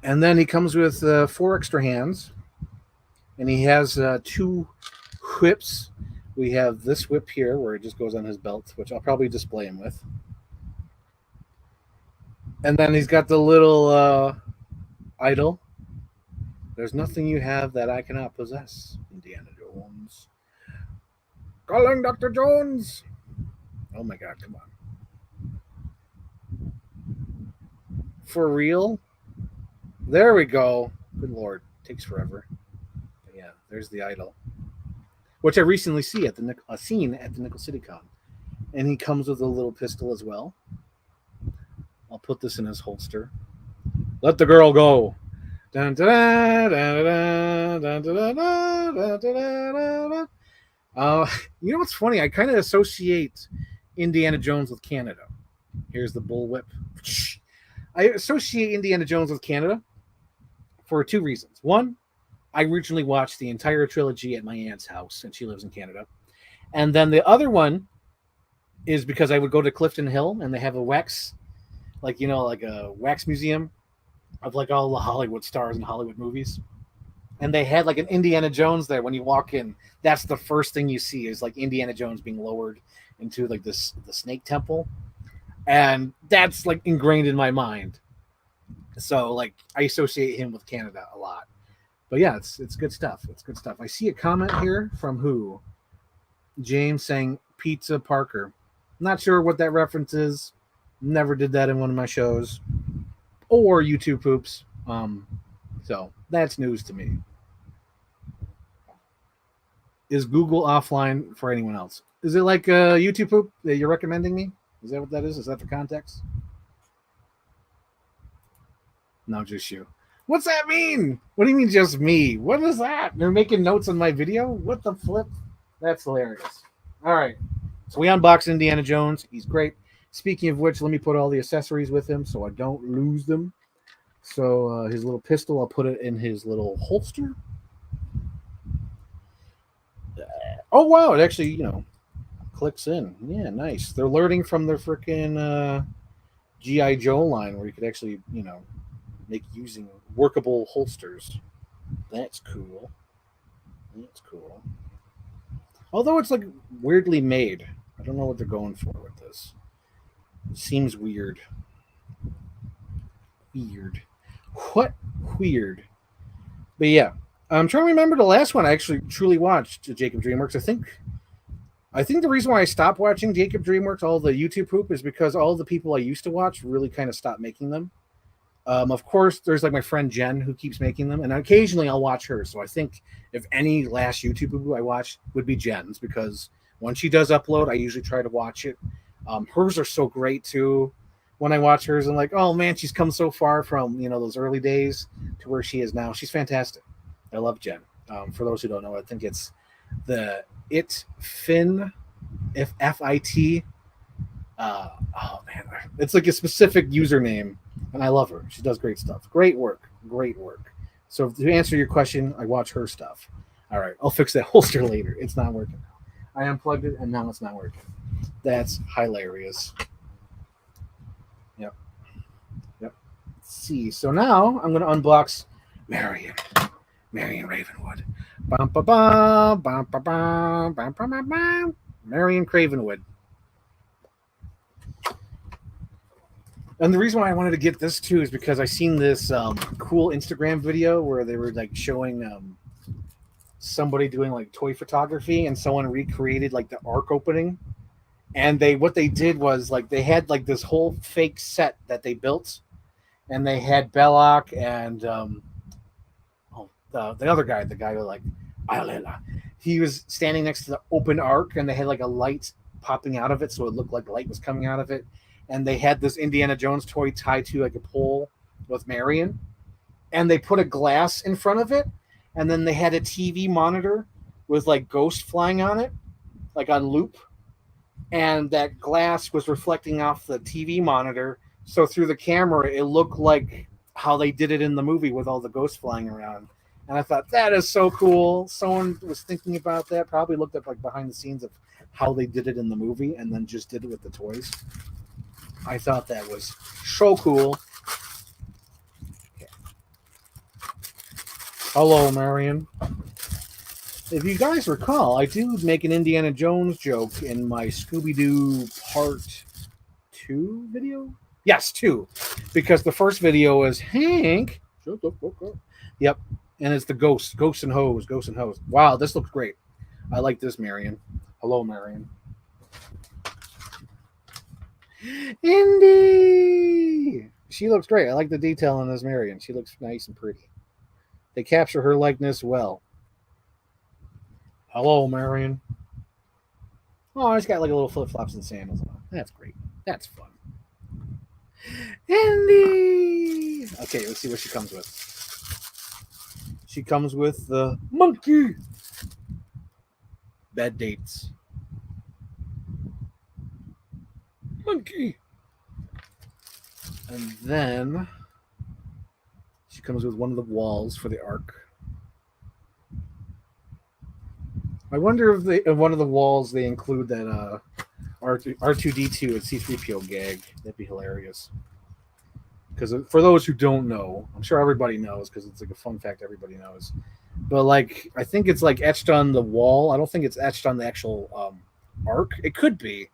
And then he comes with 4 extra hands. And he has 2 whips. We have this whip here where it just goes on his belt, which I'll probably display him with. And then he's got the little idol. There's nothing you have that I cannot possess, Indiana Jones. Calling Dr. Jones. Oh my God, come on. For real? There we go. Good Lord. Takes forever. But yeah, there's the idol. Which I recently seen at the Nickel City Con. And he comes with a little pistol as well. I'll put this in his holster. Let the girl go. Dun, dun, dun, dun, dun, dun, dun, dun, dun. You know what's funny? I kind of associate Indiana Jones with Canada. Here's the bullwhip. I associate Indiana Jones with Canada for 2 reasons. One, I originally watched the entire trilogy at my aunt's house, and she lives in Canada. And then the other one is because I would go to Clifton Hill, and they have a wax, like a wax museum. of like all the Hollywood stars and Hollywood movies. And they had like an Indiana Jones there. When you walk in, that's the first thing you see is like Indiana Jones being lowered into like the snake temple, and that's like ingrained in my mind. So like I associate him with Canada a lot. But yeah, it's good stuff. It's good stuff. I see a comment here from who? James saying Pizza Parker. Not sure what that reference is. Never did that in one of my shows or YouTube poops. So that's news to me. Is Google offline for anyone else? Is it like a YouTube poop that you're recommending me? Is that what that is? Is that the context? No, just you. What's that mean? What do you mean just me? What is that? They're making notes on my video? What the flip? That's hilarious. All right. So we unboxed Indiana Jones. He's great. Speaking of which, let me put all the accessories with him so I don't lose them. So his little pistol, I'll put it in his little holster. Oh, wow. It actually, clicks in. Yeah, nice. They're learning from their freaking G.I. Joe line where you could actually, make using workable holsters. That's cool. That's cool. Although it's like weirdly made. I don't know what they're going for with this. It seems weird. Weird. What? Weird. But yeah. I'm trying to remember the last one I actually truly watched, Jacob DreamWorks. I think the reason why I stopped watching Jacob DreamWorks, all the YouTube poop, is because all the people I used to watch really kind of stopped making them. Of course, there's like my friend Jen who keeps making them, and occasionally I'll watch her. So I think if any last YouTube poop I watch would be Jen's, because when she does upload, I usually try to watch it. Hers are so great too. When I watch hers, I'm like, oh man, she's come so far from those early days to where she is now. She's fantastic. I love Jen. For those who don't know, I think it's the Fin, if FIT. Oh man, it's like a specific username, and I love her. She does great stuff. Great work. Great work. So to answer your question, I watch her stuff. All right, I'll fix that holster later. It's not working now. I unplugged it, and now it's not working. That's hilarious. Yep. Yep. Let's see. So now I'm going to unbox Marion Ravenwood. Bum, ba, bum, bum, ba, bum, bum, bum, bum, bum. Marion Cravenwood. And the reason why I wanted to get this too is because I seen this cool Instagram video where they were like showing somebody doing like toy photography, and someone recreated like the arc opening. And what they did was like they had like this whole fake set that they built, and they had Belloc and the other guy, the guy who like he was standing next to the open arc, and they had like a light popping out of it, so it looked like light was coming out of it. And they had this Indiana Jones toy tied to like a pole with Marion, and they put a glass in front of it, and then they had a TV monitor with like Ghost flying on it, like on loop, and that glass was reflecting off the TV monitor, so through the camera it looked like how they did it in the movie with all the ghosts flying around. And I thought that is so cool. Someone was thinking about that, probably looked up like behind the scenes of how they did it in the movie and then just did it with the toys. I thought that was so cool. Hello, Marion. If you guys recall, I do make an Indiana Jones joke in my Scooby-Doo Part 2 video. Yes, 2. Because the first video is Hank. Shut the fuck up. Yep. And it's the ghosts and hoes. Wow, this looks great. I like this, Marion. Hello, Marion. Indy! She looks great. I like the detail on this Marion. She looks nice and pretty. They capture her likeness well. Hello, Marion. Oh, she's got like a little flip-flops and sandals on. That's great. That's fun. Indy! Okay, let's see what she comes with. She comes with the monkey. Bad dates. Monkey. And then she comes with one of the walls for the arc. I wonder if they, in one of the walls they include that R2D2 and C3PO gag. That'd be hilarious. because for those who don't know, I'm sure everybody knows because it's like a fun fact everybody knows. But like, I think it's like etched on the wall. I don't think it's etched on the actual arc. It could be,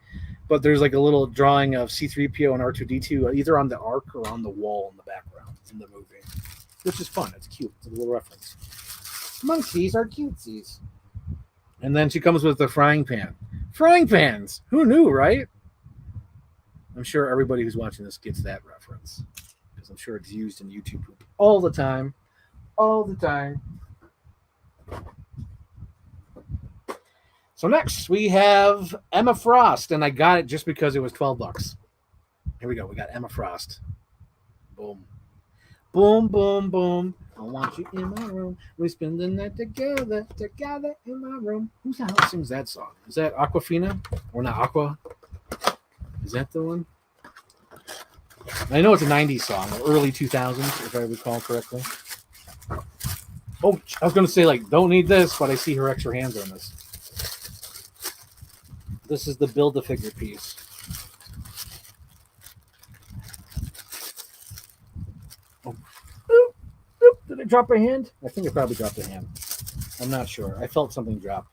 but there's like a little drawing of C-3PO and R2-D2 either on the arc or on the wall in the background in the movie, which is fun. It's cute. It's a little reference. Monkeys are cutesies. And then she comes with the frying pan. Frying pans! Who knew, right? I'm sure everybody who's watching this gets that reference because I'm sure it's used in YouTube all the time. All the time. So next we have Emma Frost, and I got it just because it was $12. Here we go. We got Emma Frost. Boom. Boom, boom, boom. I want you in my room. We spend the night together in my room. Who the hell sings that song? Is that Aquafina? Or not Aqua? Is that the one? I know it's a 90s song, early 2000s, if I recall correctly. Oh, I was going to say, like, don't need this, but I see her extra hands on this. This is the Build-A-Figure piece. Oh. Boop, boop. Did it drop a hand? I think it probably dropped a hand. I'm not sure. I felt something drop.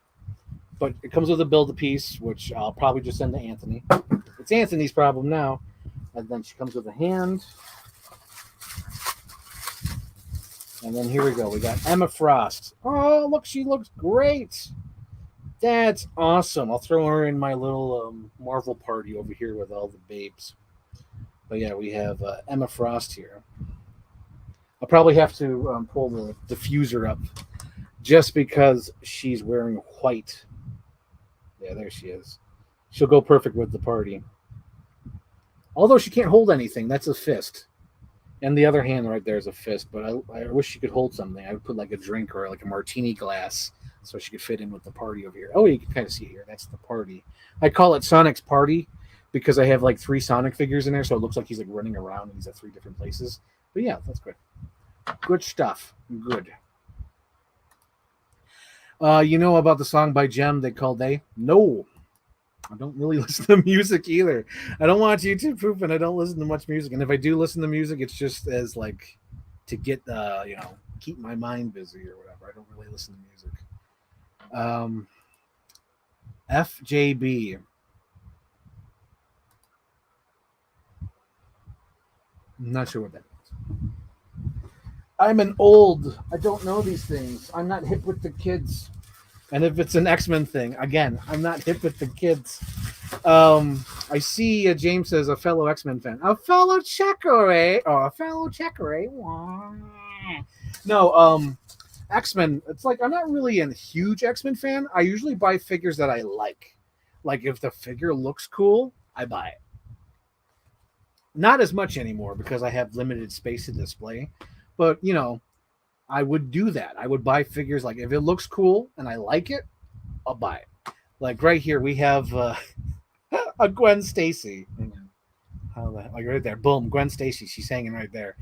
But it comes with a Build-A-Piece, which I'll probably just send to Anthony. It's Anthony's problem now. And then she comes with a hand. And then here we go. We got Emma Frost. Oh, look, she looks great. That's awesome. I'll throw her in my little Marvel party over here with all the babes. But yeah, we have Emma Frost here. I'll probably have to pull the diffuser up just because she's wearing white. Yeah, there she is. She'll go perfect with the party. Although she can't hold anything. That's a fist. And the other hand right there is a fist. But I wish she could hold something. I would put like a drink or like a martini glass so she could fit in with the party over here. Oh, you can kind of see it here. That's the party. I call it Sonic's Party because I have like 3 Sonic figures in there. So it looks like he's like running around and he's at 3 different places. But yeah, that's good. Good stuff. Good. You know about the song by Jem they called They? No. I don't really listen to music either. I don't watch YouTube poop and I don't listen to much music. And if I do listen to music, it's just as like to get, keep my mind busy or whatever. I don't really listen to music. FJB. I'm not sure what that is. I'm an old. I don't know these things. I'm not hip with the kids. And if it's an X-Men thing, again, I'm not hip with the kids. I see James says a fellow X-Men fan. A fellow checker, eh? Oh, a fellow checker, eh? No, X-Men, it's like I'm not really a huge X-Men fan. I usually buy figures that I like. Like if the figure looks cool, I buy it. Not as much anymore because I have limited space to display. But, I would do that. I would buy figures like if it looks cool and I like it, I'll buy it. Like right here, we have a Gwen Stacy. Like right there, boom, Gwen Stacy. She's hanging right there.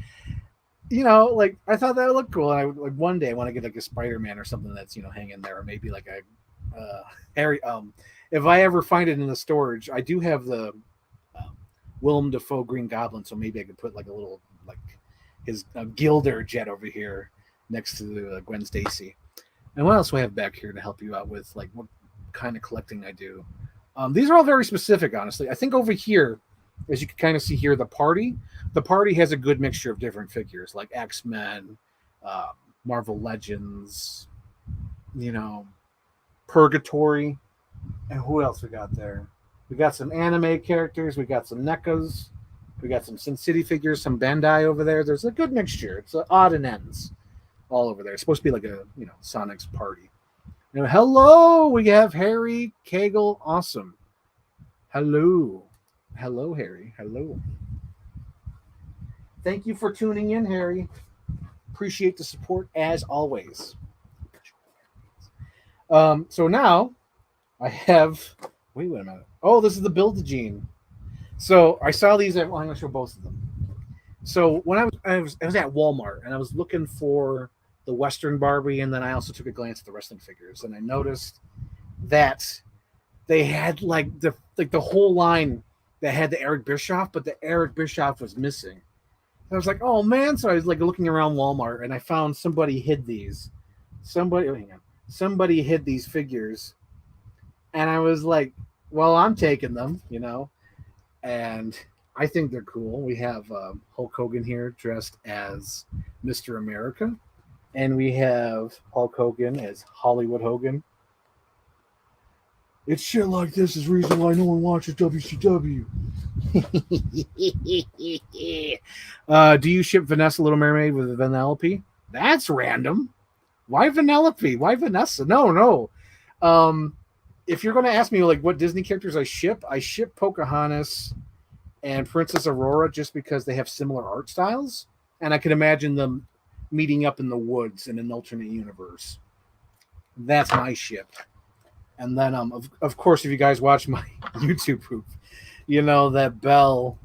Like I thought that would look cool. And like one day I want to get like a Spider-Man or something that's hanging there, or maybe like a Harry. If I ever find it in the storage, I do have the Willem Dafoe Green Goblin, so maybe I could put like a little like his Gilder jet over here next to the Gwen Stacy. And what else do I have back here to help you out with like what kind of collecting I do? These are all very specific, honestly. I think over here, as you can kind of see here, the party has a good mixture of different figures like X-Men, Marvel Legends, Purgatory, and who else we got there? We got some anime characters, we got some NECAs, we got some Sin City figures, some Bandai over there. There's a good mixture. It's odd and ends all over there. It's supposed to be like a Sonic's party. Hello, we have Harry Cagle. Awesome. Hello, Harry. Hello. Thank you for tuning in, Harry. Appreciate the support as always. So now I have. Wait a minute. Oh, this is the Build-A-Gene. So I saw these. I'm going to show both of them. So when I was at Walmart and I was looking for the Western Barbie, and then I also took a glance at the wrestling figures, and I noticed that they had like the whole line that had the Eric Bischoff, but the Eric Bischoff was missing. I was like, oh man. So I was like looking around Walmart and I found somebody hid these. Somebody hid these figures. And I was like, well, I'm taking them, you know. And I think they're cool. We have Hulk Hogan here dressed as Mr. America. And we have Hulk Hogan as Hollywood Hogan. It's shit like this is reason why no one watches WCW. Do you ship Vanessa Little Mermaid with Vanellope? That's random. Why Vanellope? Why Vanessa? No, no. If you're going to ask me like what Disney characters I ship Pocahontas and Princess Aurora just because they have similar art styles, and I could imagine them meeting up in the woods in an alternate universe. That's my ship. And then, of course, if you guys watch my YouTube proof, you know that Belle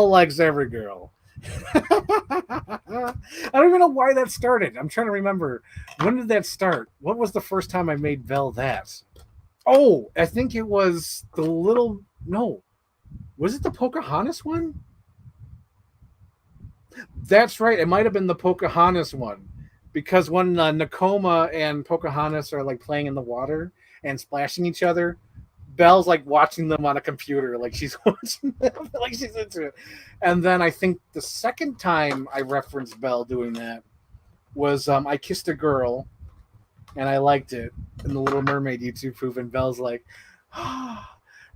likes every girl. I don't even know why that started. I'm trying to remember. When did that start? What was the first time I made Belle that? Oh, I think it was the little... No. Was it the Pocahontas one? That's right. It might have been the Pocahontas one. Because when Nakoma and Pocahontas are like playing in the water and splashing each other, Belle's like watching them on a computer, like she's watching them, like she's into it. And then I think the second time I referenced Belle doing that was I Kissed a Girl, and I liked it in the Little Mermaid YouTube proof, and Belle's like,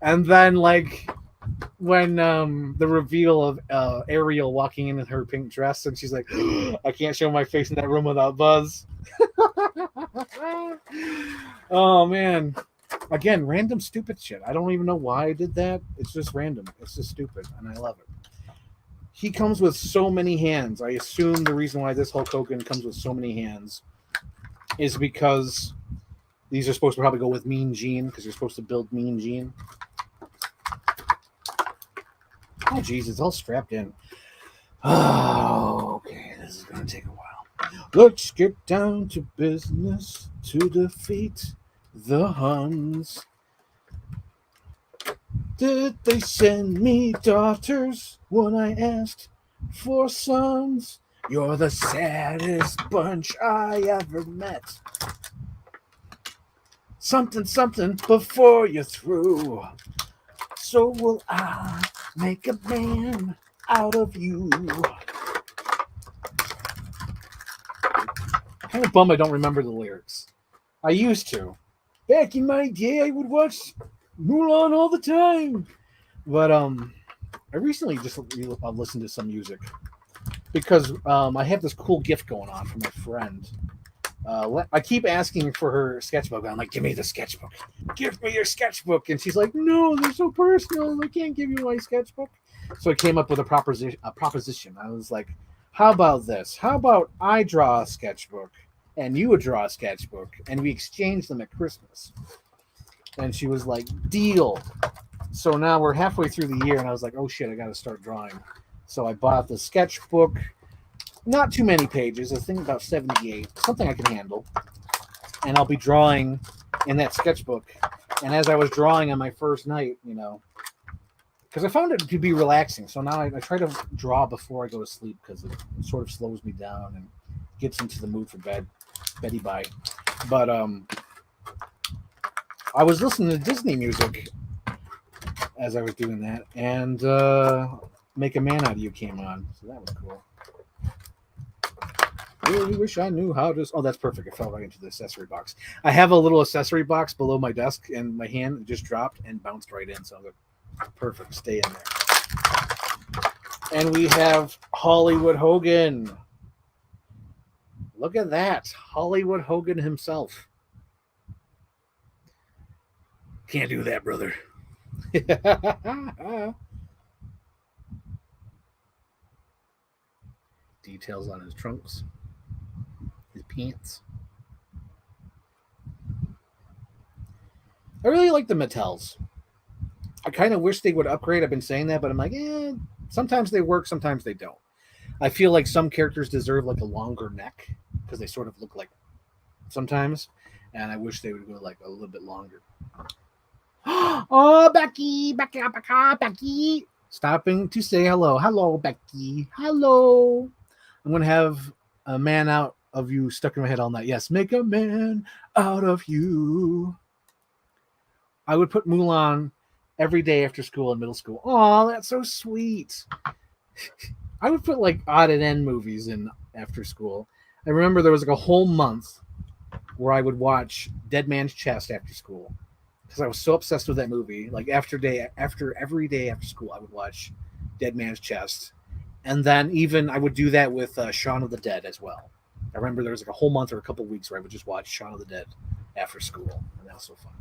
and then like when the reveal of Ariel walking in her pink dress, and she's like, I can't show my face in that room without Buzz. Oh man. Again, random stupid shit. I don't even know why I did that. It's just random. It's just stupid, and I love it. He comes with so many hands. I assume the reason why this Hulk Hogan comes with so many hands is because these are supposed to probably go with Mean Gene, because you're supposed to build Mean Gene. Oh, geez, it's all strapped in. Oh, okay, this is going to take a while. Let's get down to business to defeat the Huns. Did they send me daughters when I asked for sons? You're the saddest bunch I ever met. Something, something before you're through. So will I make a man out of you. Kind of bummed I don't remember the lyrics. I used to. Back in my day, I would watch Mulan all the time. But I recently just listened to some music because I have this cool gift going on from my friend. I keep asking for her sketchbook. I'm like, give me the sketchbook. Give me your sketchbook. And she's like, no, they're so personal. I can't give you my sketchbook. So I came up with a proposition. I was like, how about this? How about I draw a sketchbook and you would draw a sketchbook and we exchange them at Christmas? And she was like, deal. So now we're halfway through the year and I was like, oh shit, I got to start drawing. So I bought the sketchbook. Not too many pages. I think about 78. Something I can handle. And I'll be drawing in that sketchbook. And as I was drawing on my first night, you know, because I found it to be relaxing. So now I try to draw before I go to sleep because it sort of slows me down and gets into the mood for bed. Betty bye. But I was listening to Disney music as I was doing that. And Make a Man Out of You came on. So that was cool. Really wish I knew how to... Oh, that's perfect. I fell right into the accessory box. I have a little accessory box below my desk, and my hand just dropped and bounced right in. So I was like, perfect. Stay in there. And we have Hollywood Hogan. Look at that. Hollywood Hogan himself. Can't do that, brother. Details on his trunks. His pants. I really like the Mattels. I kind of wish they would upgrade. I've been saying that, but I'm like, sometimes they work, sometimes they don't. I feel like some characters deserve like a longer neck because they sort of look like sometimes, and I wish they would go like a little bit longer. Oh, Becky. Stopping to say hello. Hello, Becky. Hello. I'm going to have a man out of you stuck in my head all night. Yes, make a man out of you. I would put Mulan every day after school in middle school. Oh, that's so sweet. I would put like odd and end movies in after school. I remember there was like a whole month where I would watch Dead Man's Chest after school because I was so obsessed with that movie. Like after every day after school, I would watch Dead Man's Chest, and then even I would do that with Shaun of the Dead as well. I remember there was like a whole month or a couple of weeks where I would just watch Shaun of the Dead after school, and that was so fun.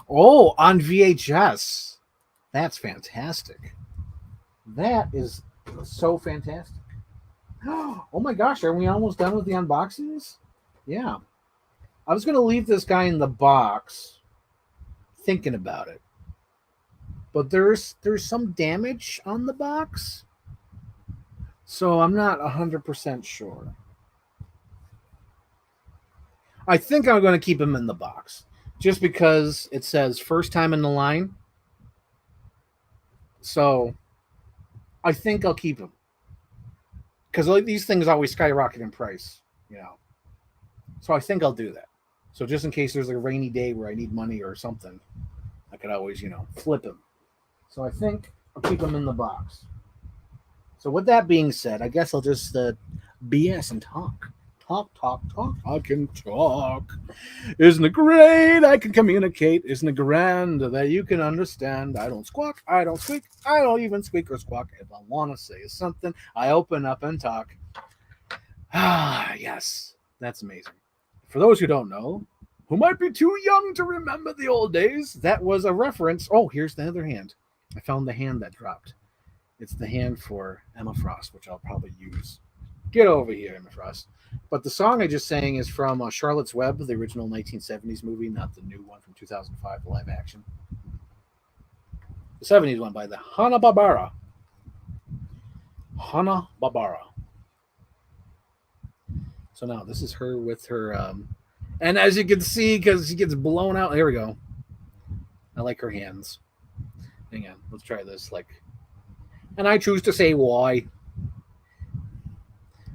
Oh, on VHS. That's fantastic. That is so fantastic. Oh my gosh, are we almost done with the unboxings? Yeah. I was going to leave this guy in the box thinking about it. But there's some damage on the box. So I'm not 100% sure. I think I'm going to keep him in the box just because it says first time in the line. So I think I'll keep him because like, these things always skyrocket in price, you know. So I think I'll do that. So just in case there's a rainy day where I need money or something, I could always, flip him. So I think I'll keep him in the box. So with that being said, I guess I'll just BS and talk. Talk. I can talk. Isn't it great? I can communicate. Isn't it grand that you can understand? I don't squawk. I don't squeak. I don't even squeak or squawk. If I want to say something, I open up and talk. Ah, yes. That's amazing. For those who don't know, who might be too young to remember the old days, that was a reference. Oh, here's the other hand. I found the hand that dropped. It's the hand for Emma Frost, which I'll probably use. Get over here, Emma Frost. But the song I just sang is from Charlotte's Web, the original 1970s movie, not the new one from 2005, the live action. The 70s one by the Hanna-Barbera. So now this is her with her, and as you can see, because she gets blown out. Here we go. I like her hands. Hang on, let's try this. And I choose to say why.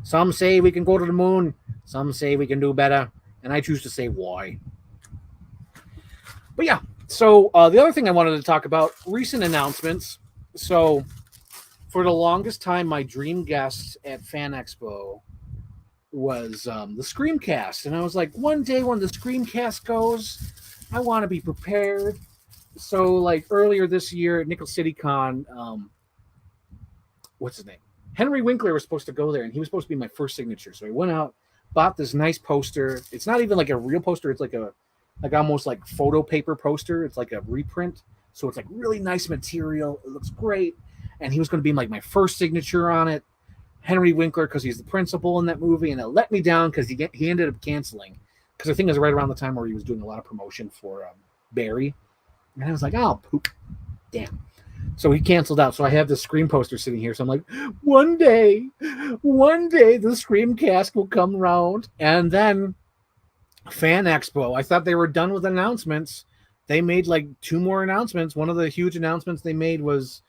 Some say we can go to the moon. Some say we can do better. And I choose to say why. But yeah, so the other thing I wanted to talk about, recent announcements. So for the longest time, my dream guest at Fan Expo was the Screamcast. And I was like, one day when the Screamcast goes, I want to be prepared. So like earlier this year at Nickel City Con, what's his name? Henry Winkler was supposed to go there, and he was supposed to be my first signature. So I went out, bought this nice poster. It's not even like a real poster. It's like almost like photo paper poster. It's like a reprint. So it's like really nice material. It looks great. And he was going to be like my first signature on it. Henry Winkler, because he's the principal in that movie. And it let me down because he ended up canceling. Because I think it was right around the time where he was doing a lot of promotion for Barry. And I was like, oh, poop. Damn. So he canceled out. So I have this Scream poster sitting here. So I'm like, one day the Screamcast will come around. And then Fan Expo, I thought they were done with announcements. They made like 2 more announcements. One of the huge announcements they made was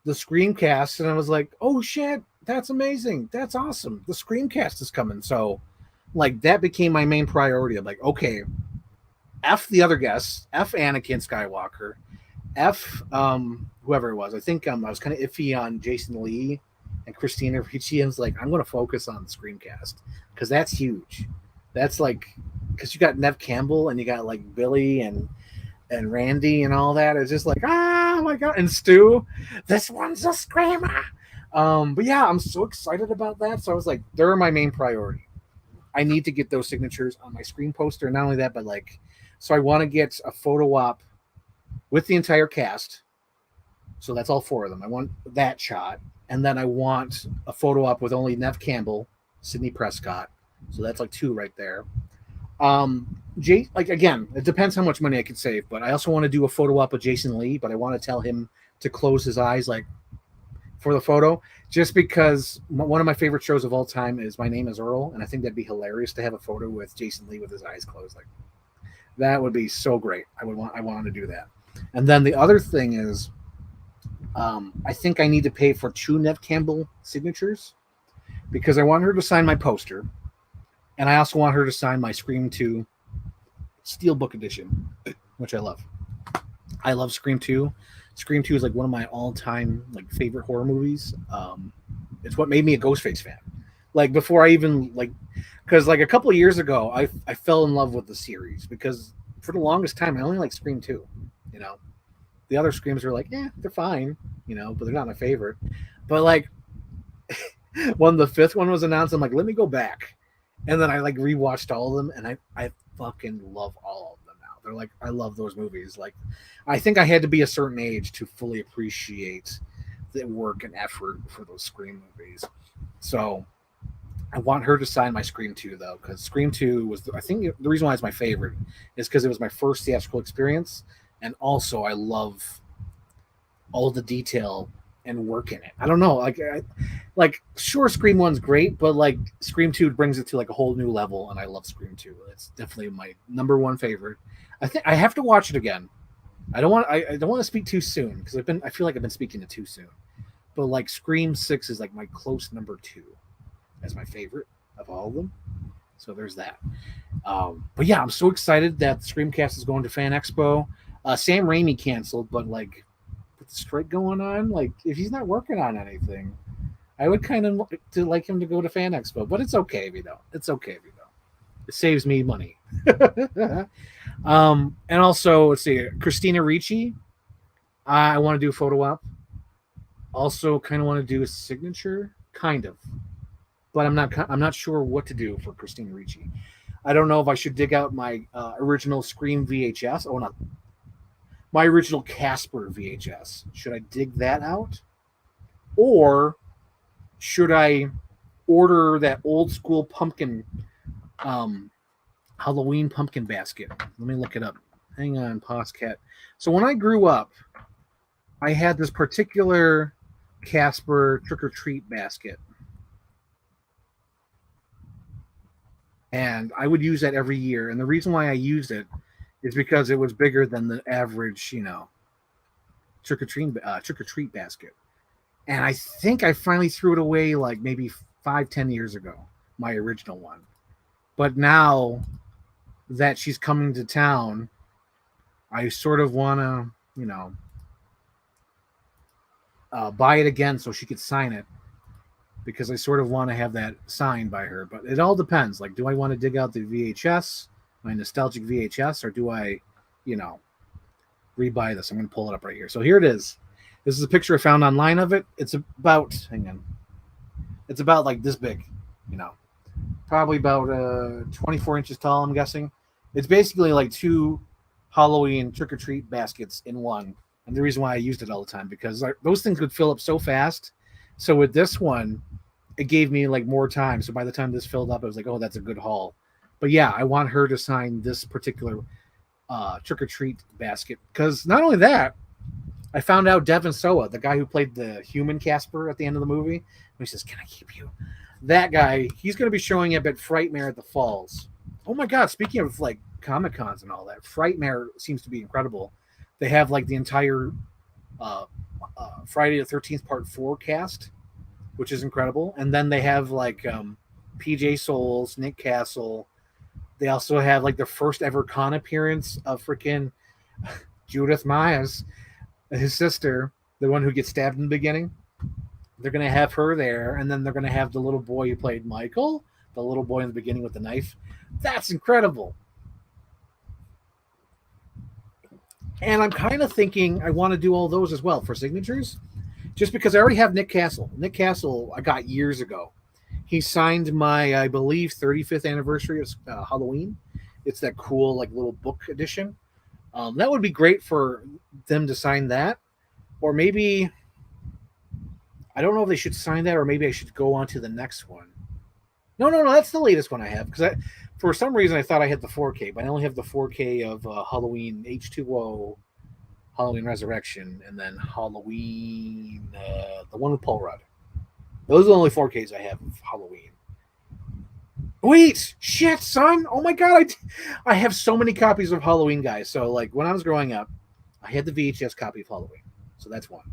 the Screamcast. And I was like, oh shit, that's amazing. That's awesome. The Screamcast is coming. So like that became my main priority. I'm like, okay, F the other guests, F Anakin Skywalker, F whoever it was. I think I was kind of iffy on Jason Lee and Christina Ricci. I was like, I'm going to focus on the Screamcast because that's huge. That's like, because you got Nev Campbell and you got like Billy and Randy and all that. It's just like, oh my god, and Stu, this one's a screamer. But yeah, I'm so excited about that. So I was like, they're my main priority. I need to get those signatures on my screen poster. And not only that, but like, so I want to get a photo op with the entire cast. So that's all 4 of them. I want that shot. And then I want a photo op with only Nev Campbell, Sidney Prescott. So that's like 2 right there. Like again, it depends how much money I could save, but I also want to do a photo op with Jason Lee, but I want to tell him to close his eyes like for the photo, just because one of my favorite shows of all time is My Name Is Earl, and I think that'd be hilarious to have a photo with Jason Lee with his eyes closed. Like that would be so great. I wanted to do that. And then the other thing is, I think I need to pay for 2 Nev Campbell signatures because I want her to sign my poster, and I also want her to sign my Scream 2 Steelbook edition, which I love. I love Scream 2. Scream 2 is like one of my all-time like favorite horror movies. It's what made me a Ghostface fan. Like before I even like, because like a couple of years ago, I fell in love with the series because for the longest time I only liked Scream 2. You know, the other Screams were like, yeah, they're fine, you know, but they're not my favorite. But like when the fifth one was announced, I'm like, let me go back, and then I like rewatched all of them, and I fucking love all of them now. They're like, I love those movies. Like, I think I had to be a certain age to fully appreciate the work and effort for those Scream movies. So I want her to sign my Scream 2 though, because Scream 2 was, I think the reason why it's my favorite is because it was my first theatrical experience, and also I love all the detail and work in it. I don't know, like sure, Scream 1's great, but like Scream 2 brings it to like a whole new level, and I love Scream 2. It's definitely my number one favorite. I think I have to watch it again. I don't want to speak too soon because I feel like I've been speaking it too soon. But like Scream 6 is like my close number 2 as my favorite of all of them. So there's that. But yeah, I'm so excited that Screamcast is going to Fan Expo. Sam Raimi canceled, but like with the strike going on, like if he's not working on anything, I would kind of like him to go to Fan Expo. But it's okay if you don't. It's okay if you don't. It saves me money. And also, let's see, Christina Ricci. I want to do a photo op. Also, kind of want to do a signature, kind of, but I'm not sure what to do for Christina Ricci. I don't know if I should dig out my original Scream VHS. Oh, not my original Casper VHS. Should I dig that out, or should I order that old school pumpkin, Halloween pumpkin basket? Let me look it up. Hang on, Poscat. So when I grew up, I had this particular Casper trick or treat basket, and I would use that every year. And the reason why I used it is because it was bigger than the average, trick or treat basket. And I think I finally threw it away like maybe 5-10 years ago, my original one. But now that she's coming to town, I sort of want to, buy it again so she could sign it, because I sort of want to have that signed by her. But it all depends. Like, do I want to dig out the VHS, my nostalgic VHS, or do I, rebuy this? I'm going to pull it up right here. So here it is. This is a picture I found online of it. It's about, it's about like this big, probably about 24 inches tall, I'm guessing. It's basically like 2 Halloween trick-or-treat baskets in one. And the reason why I used it all the time, because those things would fill up so fast. So with this one, it gave me like more time. So by the time this filled up, I was like, oh, that's a good haul. But yeah, I want her to sign this particular trick-or-treat basket. Because not only that, I found out Devin Soa, the guy who played the human Casper at the end of the movie, he says, can I keep you? That guy, he's going to be showing up at Frightmare at the Falls. Oh my God, speaking of like Comic-Cons and all that, Frightmare seems to be incredible. They have like the entire Friday the 13th Part 4 cast, which is incredible. And then they have like PJ Souls, Nick Castle. They also have like the first ever con appearance of freaking Judith Myers, his sister, the one who gets stabbed in the beginning. They're going to have her there, and then they're going to have the little boy who played Michael, the little boy in the beginning with the knife. That's incredible. And I'm kind of thinking I want to do all those as well for signatures, just because I already have Nick Castle. Nick Castle I got years ago. He signed my, I believe, 35th anniversary of Halloween. It's that cool like little book edition. That would be great for them to sign that. Or maybe, I don't know if they should sign that, or maybe I should go on to the next one. No, that's the latest one I have, because for some reason I thought I had the 4K, but I only have the 4K of Halloween H2O, Halloween Resurrection, and then Halloween, the one with Paul Rudd. Those are the only 4Ks I have of Halloween. Wait, shit, son! Oh my god, I have so many copies of Halloween, guys. So like when I was growing up, I had the VHS copy of Halloween, so that's one.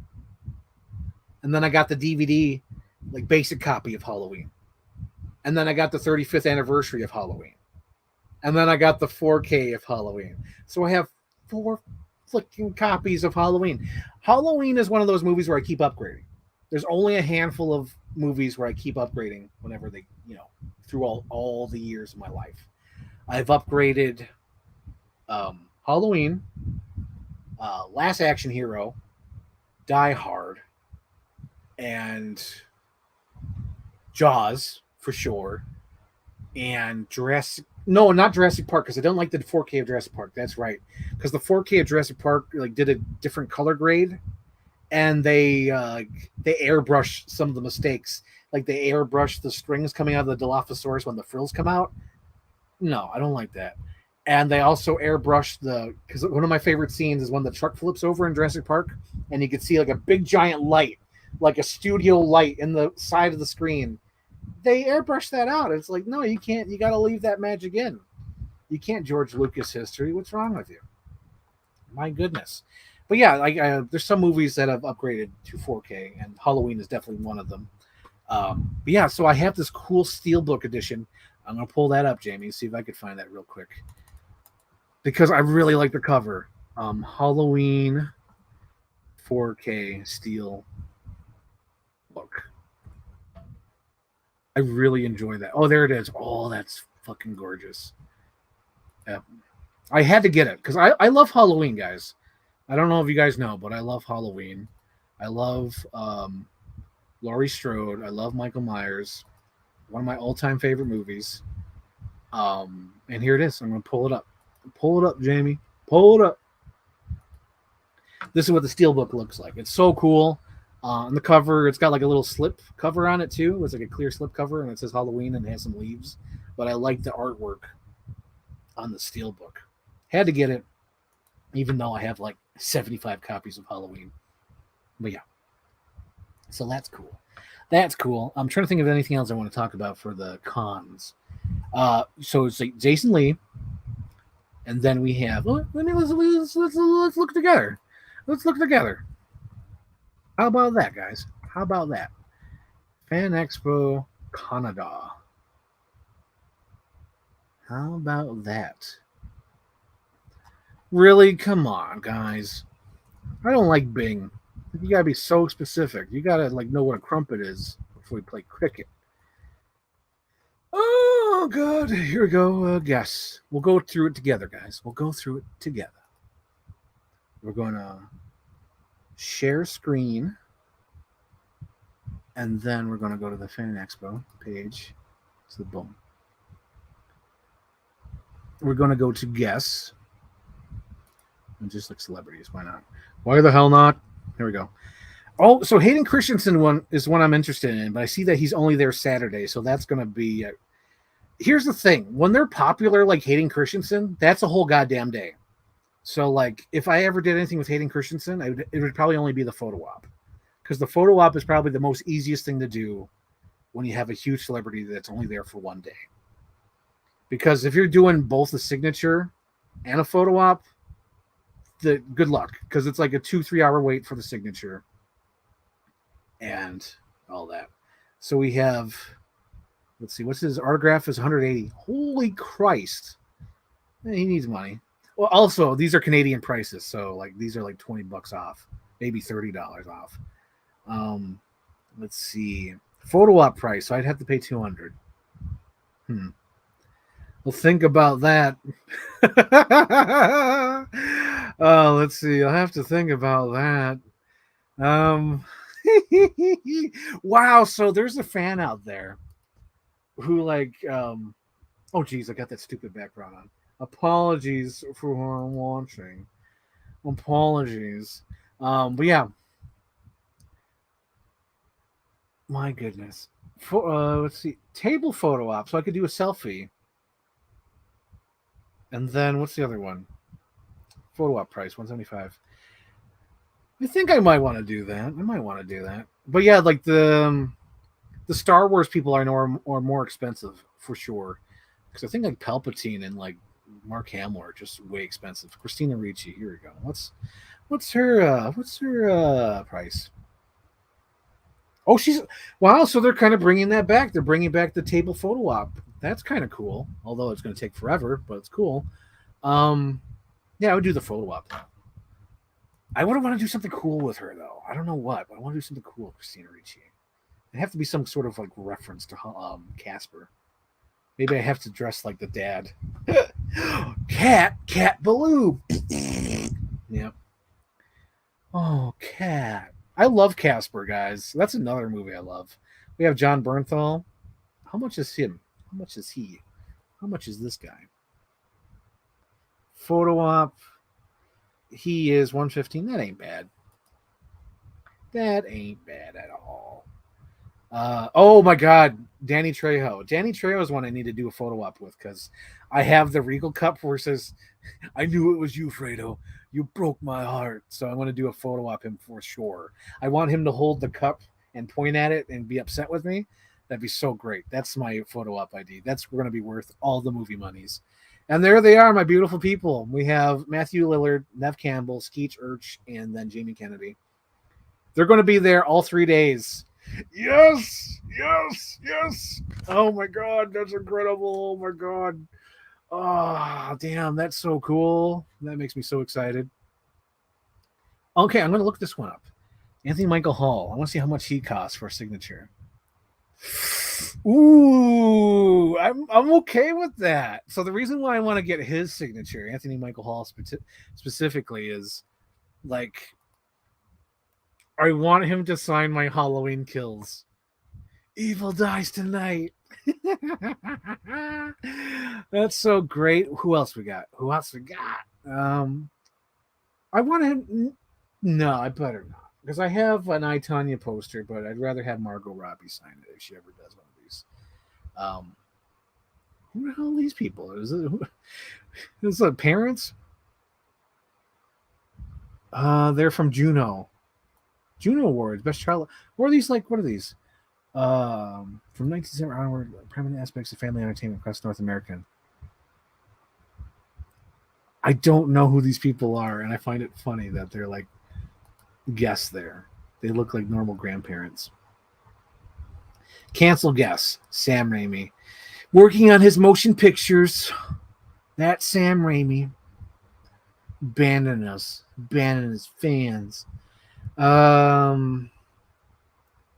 And then I got the DVD, like basic copy of Halloween. And then I got the 35th anniversary of Halloween. And then I got the 4K of Halloween. So I have 4 flicking copies of Halloween. Halloween is one of those movies where I keep upgrading. There's only a handful of movies where I keep upgrading whenever they, through all the years of my life. I've upgraded Halloween, Last Action Hero, Die Hard, and Jaws for sure, and Jurassic. No, not Jurassic Park, because I don't like the 4K of Jurassic Park. That's right, because the 4K of Jurassic Park like did a different color grade, and they airbrush some of the mistakes. Like they airbrush the strings coming out of the Dilophosaurus when the frills come out. No, I don't like that. And they also airbrush because one of my favorite scenes is when the truck flips over in Jurassic Park, and you can see like a big giant light, like a studio light in the side of the screen. They airbrush that out. It's like, no, you can't. You got to leave that magic in. You can't George Lucas history. What's wrong with you? My goodness. But yeah, like there's some movies that have upgraded to 4K, and Halloween is definitely one of them. But yeah, so I have this cool Steelbook edition. I'm gonna pull that up, Jamie, see if I could find that real quick, because I really like the cover. Halloween 4K Steel Book. I really enjoy that. Oh, there it is. Oh, that's fucking gorgeous. Yeah. I had to get it because I love Halloween, guys. I don't know if you guys know, but I love Halloween. I love Laurie Strode. I love Michael Myers. One of my all-time favorite movies. And here it is. I'm going to pull it up. Pull it up, Jamie. Pull it up. This is what the Steelbook looks like. It's so cool. On the cover, it's got like a little slip cover on it too. It's like a clear slip cover, and it says Halloween and it has some leaves. But I like the artwork on the Steelbook. Had to get it, even though I have like 75 copies of Halloween. But yeah. So that's cool. That's cool. I'm trying to think of anything else I want to talk about for the cons. So it's like Jason Lee, and then we have. Let's look together. Let's look together. How about that, guys? How about that? Fan Expo Canada. How about that? Really? Come on, guys. I don't like Bing. You gotta be so specific. You gotta like know what a crumpet is before we play cricket. Oh god, here we go. Guess. We'll go through it together, guys. We'll go through it together. We're gonna share screen, and then we're gonna go to the Fan Expo page. So boom. We're gonna go to guess. And just like celebrities, why not? Why the hell not? Here we go. Oh, so Hayden Christensen one is one I'm interested in, but I see that he's only there Saturday, so that's going to be. Here's the thing: when they're popular, like Hayden Christensen, that's a whole goddamn day. So, like, if I ever did anything with Hayden Christensen, it would probably only be the photo op, because the photo op is probably the most easiest thing to do when you have a huge celebrity that's only there for one day. Because if you're doing both the signature and a photo op, good luck, because it's like a 2-3 hour wait for the signature and all that. So we have, let's see, what's his autograph is 180. Holy Christ. He needs money. Well, also these are Canadian prices, so like these are like $20 off, maybe $30 off. Let's see, photo op price, so I'd have to pay $200. Well, think about that. Let's see. I'll have to think about that. Wow. So there's a fan out there who like, oh geez, I got that stupid background on. Apologies for who I'm watching. Apologies. But yeah. My goodness. Let's see. Table photo op. So I could do a selfie. And then what's the other one? Photo op price, $175. I think I might want to do that. I might want to do that. But yeah, like the Star Wars people I know are more expensive for sure. Because I think like Palpatine and like Mark Hamill are just way expensive. Christina Ricci, here we go. What's her price? Oh, she's wow. So they're kind of bringing that back. They're bringing back the table photo op. That's kind of cool. Although it's going to take forever, but it's cool. Um, yeah, I would do the photo op. I would want to do something cool with her though. I don't know what, but I want to do something cool with Christina Ricci. It have to be some sort of like reference to Casper. Maybe I have to dress like the dad. Cat Baloo. Yep. Oh, Cat. I love Casper, guys. That's another movie I love. We have John Bernthal. How much is him? How much is he? How much is this guy? Photo op. He is 115. That ain't bad. That ain't bad at all. Oh my God, Danny Trejo. Danny Trejo is one I need to do a photo op with because I have the Regal Cup where it says, "I knew it was you, Fredo. You broke my heart." So I want to do a photo op him for sure. I want him to hold the cup and point at it and be upset with me. That'd be so great. That's my photo op ID. That's going to be worth all the movie monies. And there they are, my beautiful people. We have Matthew Lillard, Nev Campbell, Skeech Urch, and then Jamie Kennedy. They're going to be there all 3 days. Yes, yes, yes. Oh my God, that's incredible. Oh my God. Oh, damn, that's so cool. That makes me so excited. Okay, I'm going to look this one up. Anthony Michael Hall. I want to see how much he costs for a signature. Ooh, I'm okay with that. So the reason why I want to get his signature, Anthony Michael Hall specifically, is like I want him to sign my Halloween Kills. Evil dies tonight. That's so great. Who else we got? I want him. No, I better not because I have an I, Tanya poster, but I'd rather have Margot Robbie sign it if she ever does one of these. Who the hell are these people? Is it parents? They're from Juno. Juno Awards, Best Child. What are these like? What are these? From 1970 onward, prominent aspects of family entertainment across North America. I don't know who these people are, and I find it funny that they're like guests there. They look like normal grandparents. Cancel guests. Sam Raimi. Working on his motion pictures. That's Sam Raimi. Banning us. Banning his fans. I don't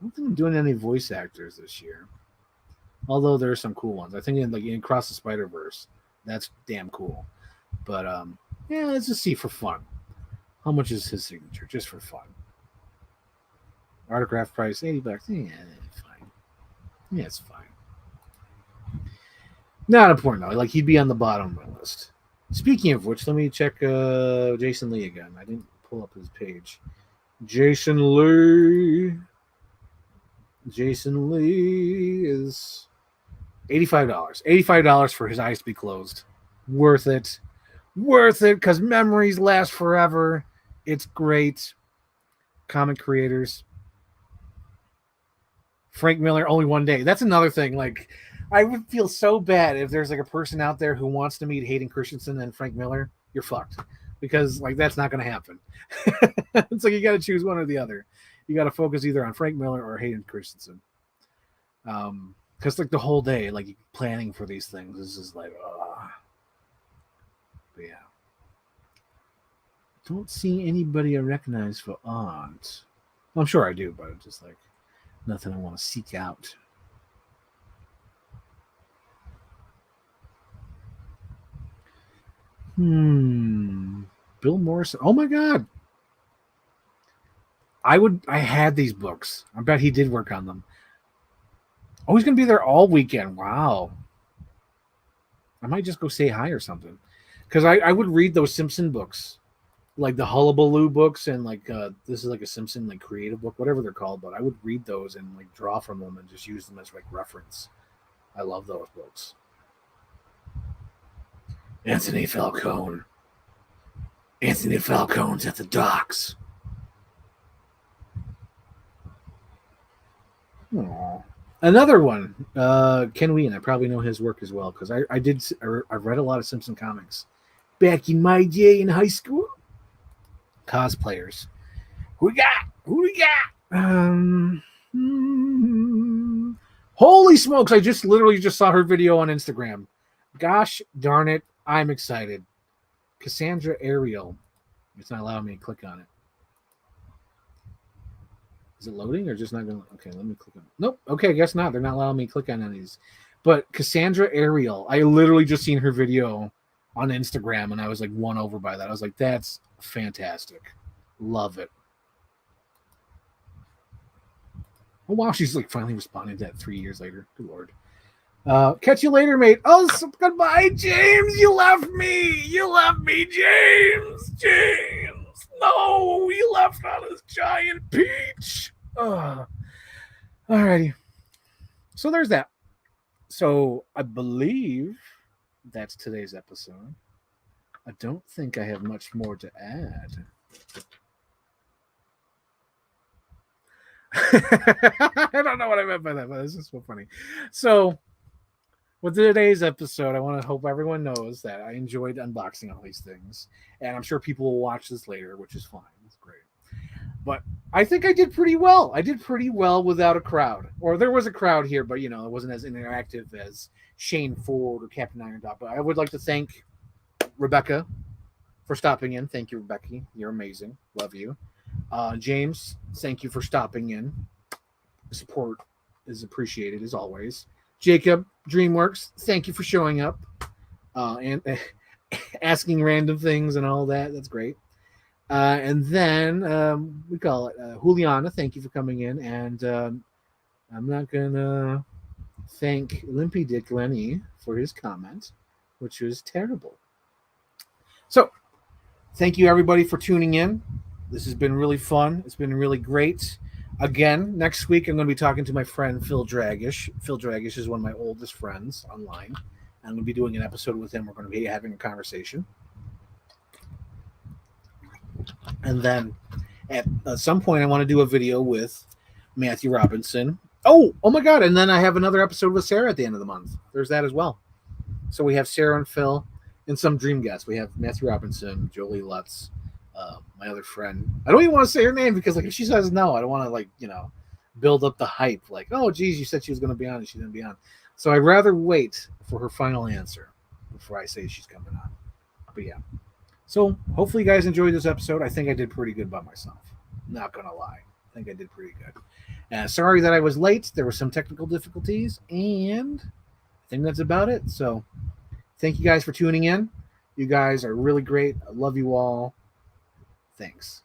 think I'm doing any voice actors this year. Although there are some cool ones. I think in Across the Spider-Verse. That's damn cool. But yeah, let's just see for fun. How much is his signature? Just for fun. Autograph price, $80. Yeah, fine. Yeah, it's fine. Not important though. Like he'd be on the bottom of my list. Speaking of which, let me check Jason Lee again. I didn't pull up his page. Jason Lee. Jason Lee is $85. $85 for his eyes to be closed. Worth it. Worth it because memories last forever. It's great. Comic creators. Frank Miller, only one day. That's another thing. Like, I would feel so bad if there's like a person out there who wants to meet Hayden Christensen and Frank Miller. You're fucked because like that's not going to happen. It's like you got to choose one or the other. You got to focus either on Frank Miller or Hayden Christensen. Because like the whole day, like planning for these things is just like, but yeah. Don't see anybody I recognize for aunt. Well, I'm sure I do, but it's just like nothing I want to seek out. Bill Morrison. Oh my God. I had these books. I bet he did work on them. Oh, he's gonna be there all weekend. Wow. I might just go say hi or something. Because I would read those Simpson books. Like the Hullabaloo books and like this is like a Simpson like creative book, whatever they're called, but I would read those and like draw from them and just use them as like reference. I love those books. Anthony Falcone. Anthony Falcone's at the docks. Aw. Another one, Ken Wheaton. I probably know his work as well because I read a lot of Simpson comics back in my day in high school. Cosplayers. Who we got? Who we got? Holy smokes! I just literally just saw her video on Instagram. Gosh darn it! I'm excited. Cassandra Ariel. It's not allowing me to click on it. Is it loading or just not going to? Okay, let me click on it. Nope. Okay, I guess not. They're not allowing me to click on any of these. But Cassandra Ariel, I literally just seen her video on Instagram and I was like won over by that. I was like, that's fantastic. Love it. Oh, wow. She's like finally responding to that 3 years later. Good Lord. Catch you later, mate. Oh, so goodbye, James. You left me. You left me, James. James. No, he left on his giant peach. Alrighty. So there's that. So I believe that's today's episode. I don't think I have much more to add. I don't know what I meant by that, but it's just so funny. So with today's episode, I want to hope everyone knows that I enjoyed unboxing all these things. And I'm sure people will watch this later, which is fine. It's great. But I think I did pretty well. I did pretty well without a crowd. Or there was a crowd here, but, you know, it wasn't as interactive as Shane Ford or Captain Iron Dot. But I would like to thank Rebecca for stopping in. Thank you, Rebecca. You're amazing. Love you. James, thank you for stopping in. The support is appreciated as always. Jacob, DreamWorks, thank you for showing up and asking random things and all that. That's great. And then we call it Juliana, thank you for coming in. And I'm not going to thank Limpy Dick Lenny for his comment, which was terrible. So, thank you everybody for tuning in. This has been really fun. It's been really great. Again, next week I'm going to be talking to my friend Phil Dragish. Phil Dragish is one of my oldest friends online. I'm going to be doing an episode with him. We're going to be having a conversation. And then at some point I want to do a video with Matthew Robinson. Oh my God. And then I have another episode with Sarah at the end of the month. There's that as well. So we have Sarah and Phil and some dream guests. We have Matthew Robinson, Jolie Lutz, my other friend. I don't even want to say her name because like if she says no, I don't want to like, you know, build up the hype. Like, oh, geez, you said she was going to be on and she didn't be on. So I'd rather wait for her final answer before I say she's coming on. But yeah. So hopefully you guys enjoyed this episode. I think I did pretty good by myself. Not going to lie. I think I did pretty good. Sorry that I was late. There were some technical difficulties and I think that's about it. So thank you guys for tuning in. You guys are really great. I love you all. Thanks.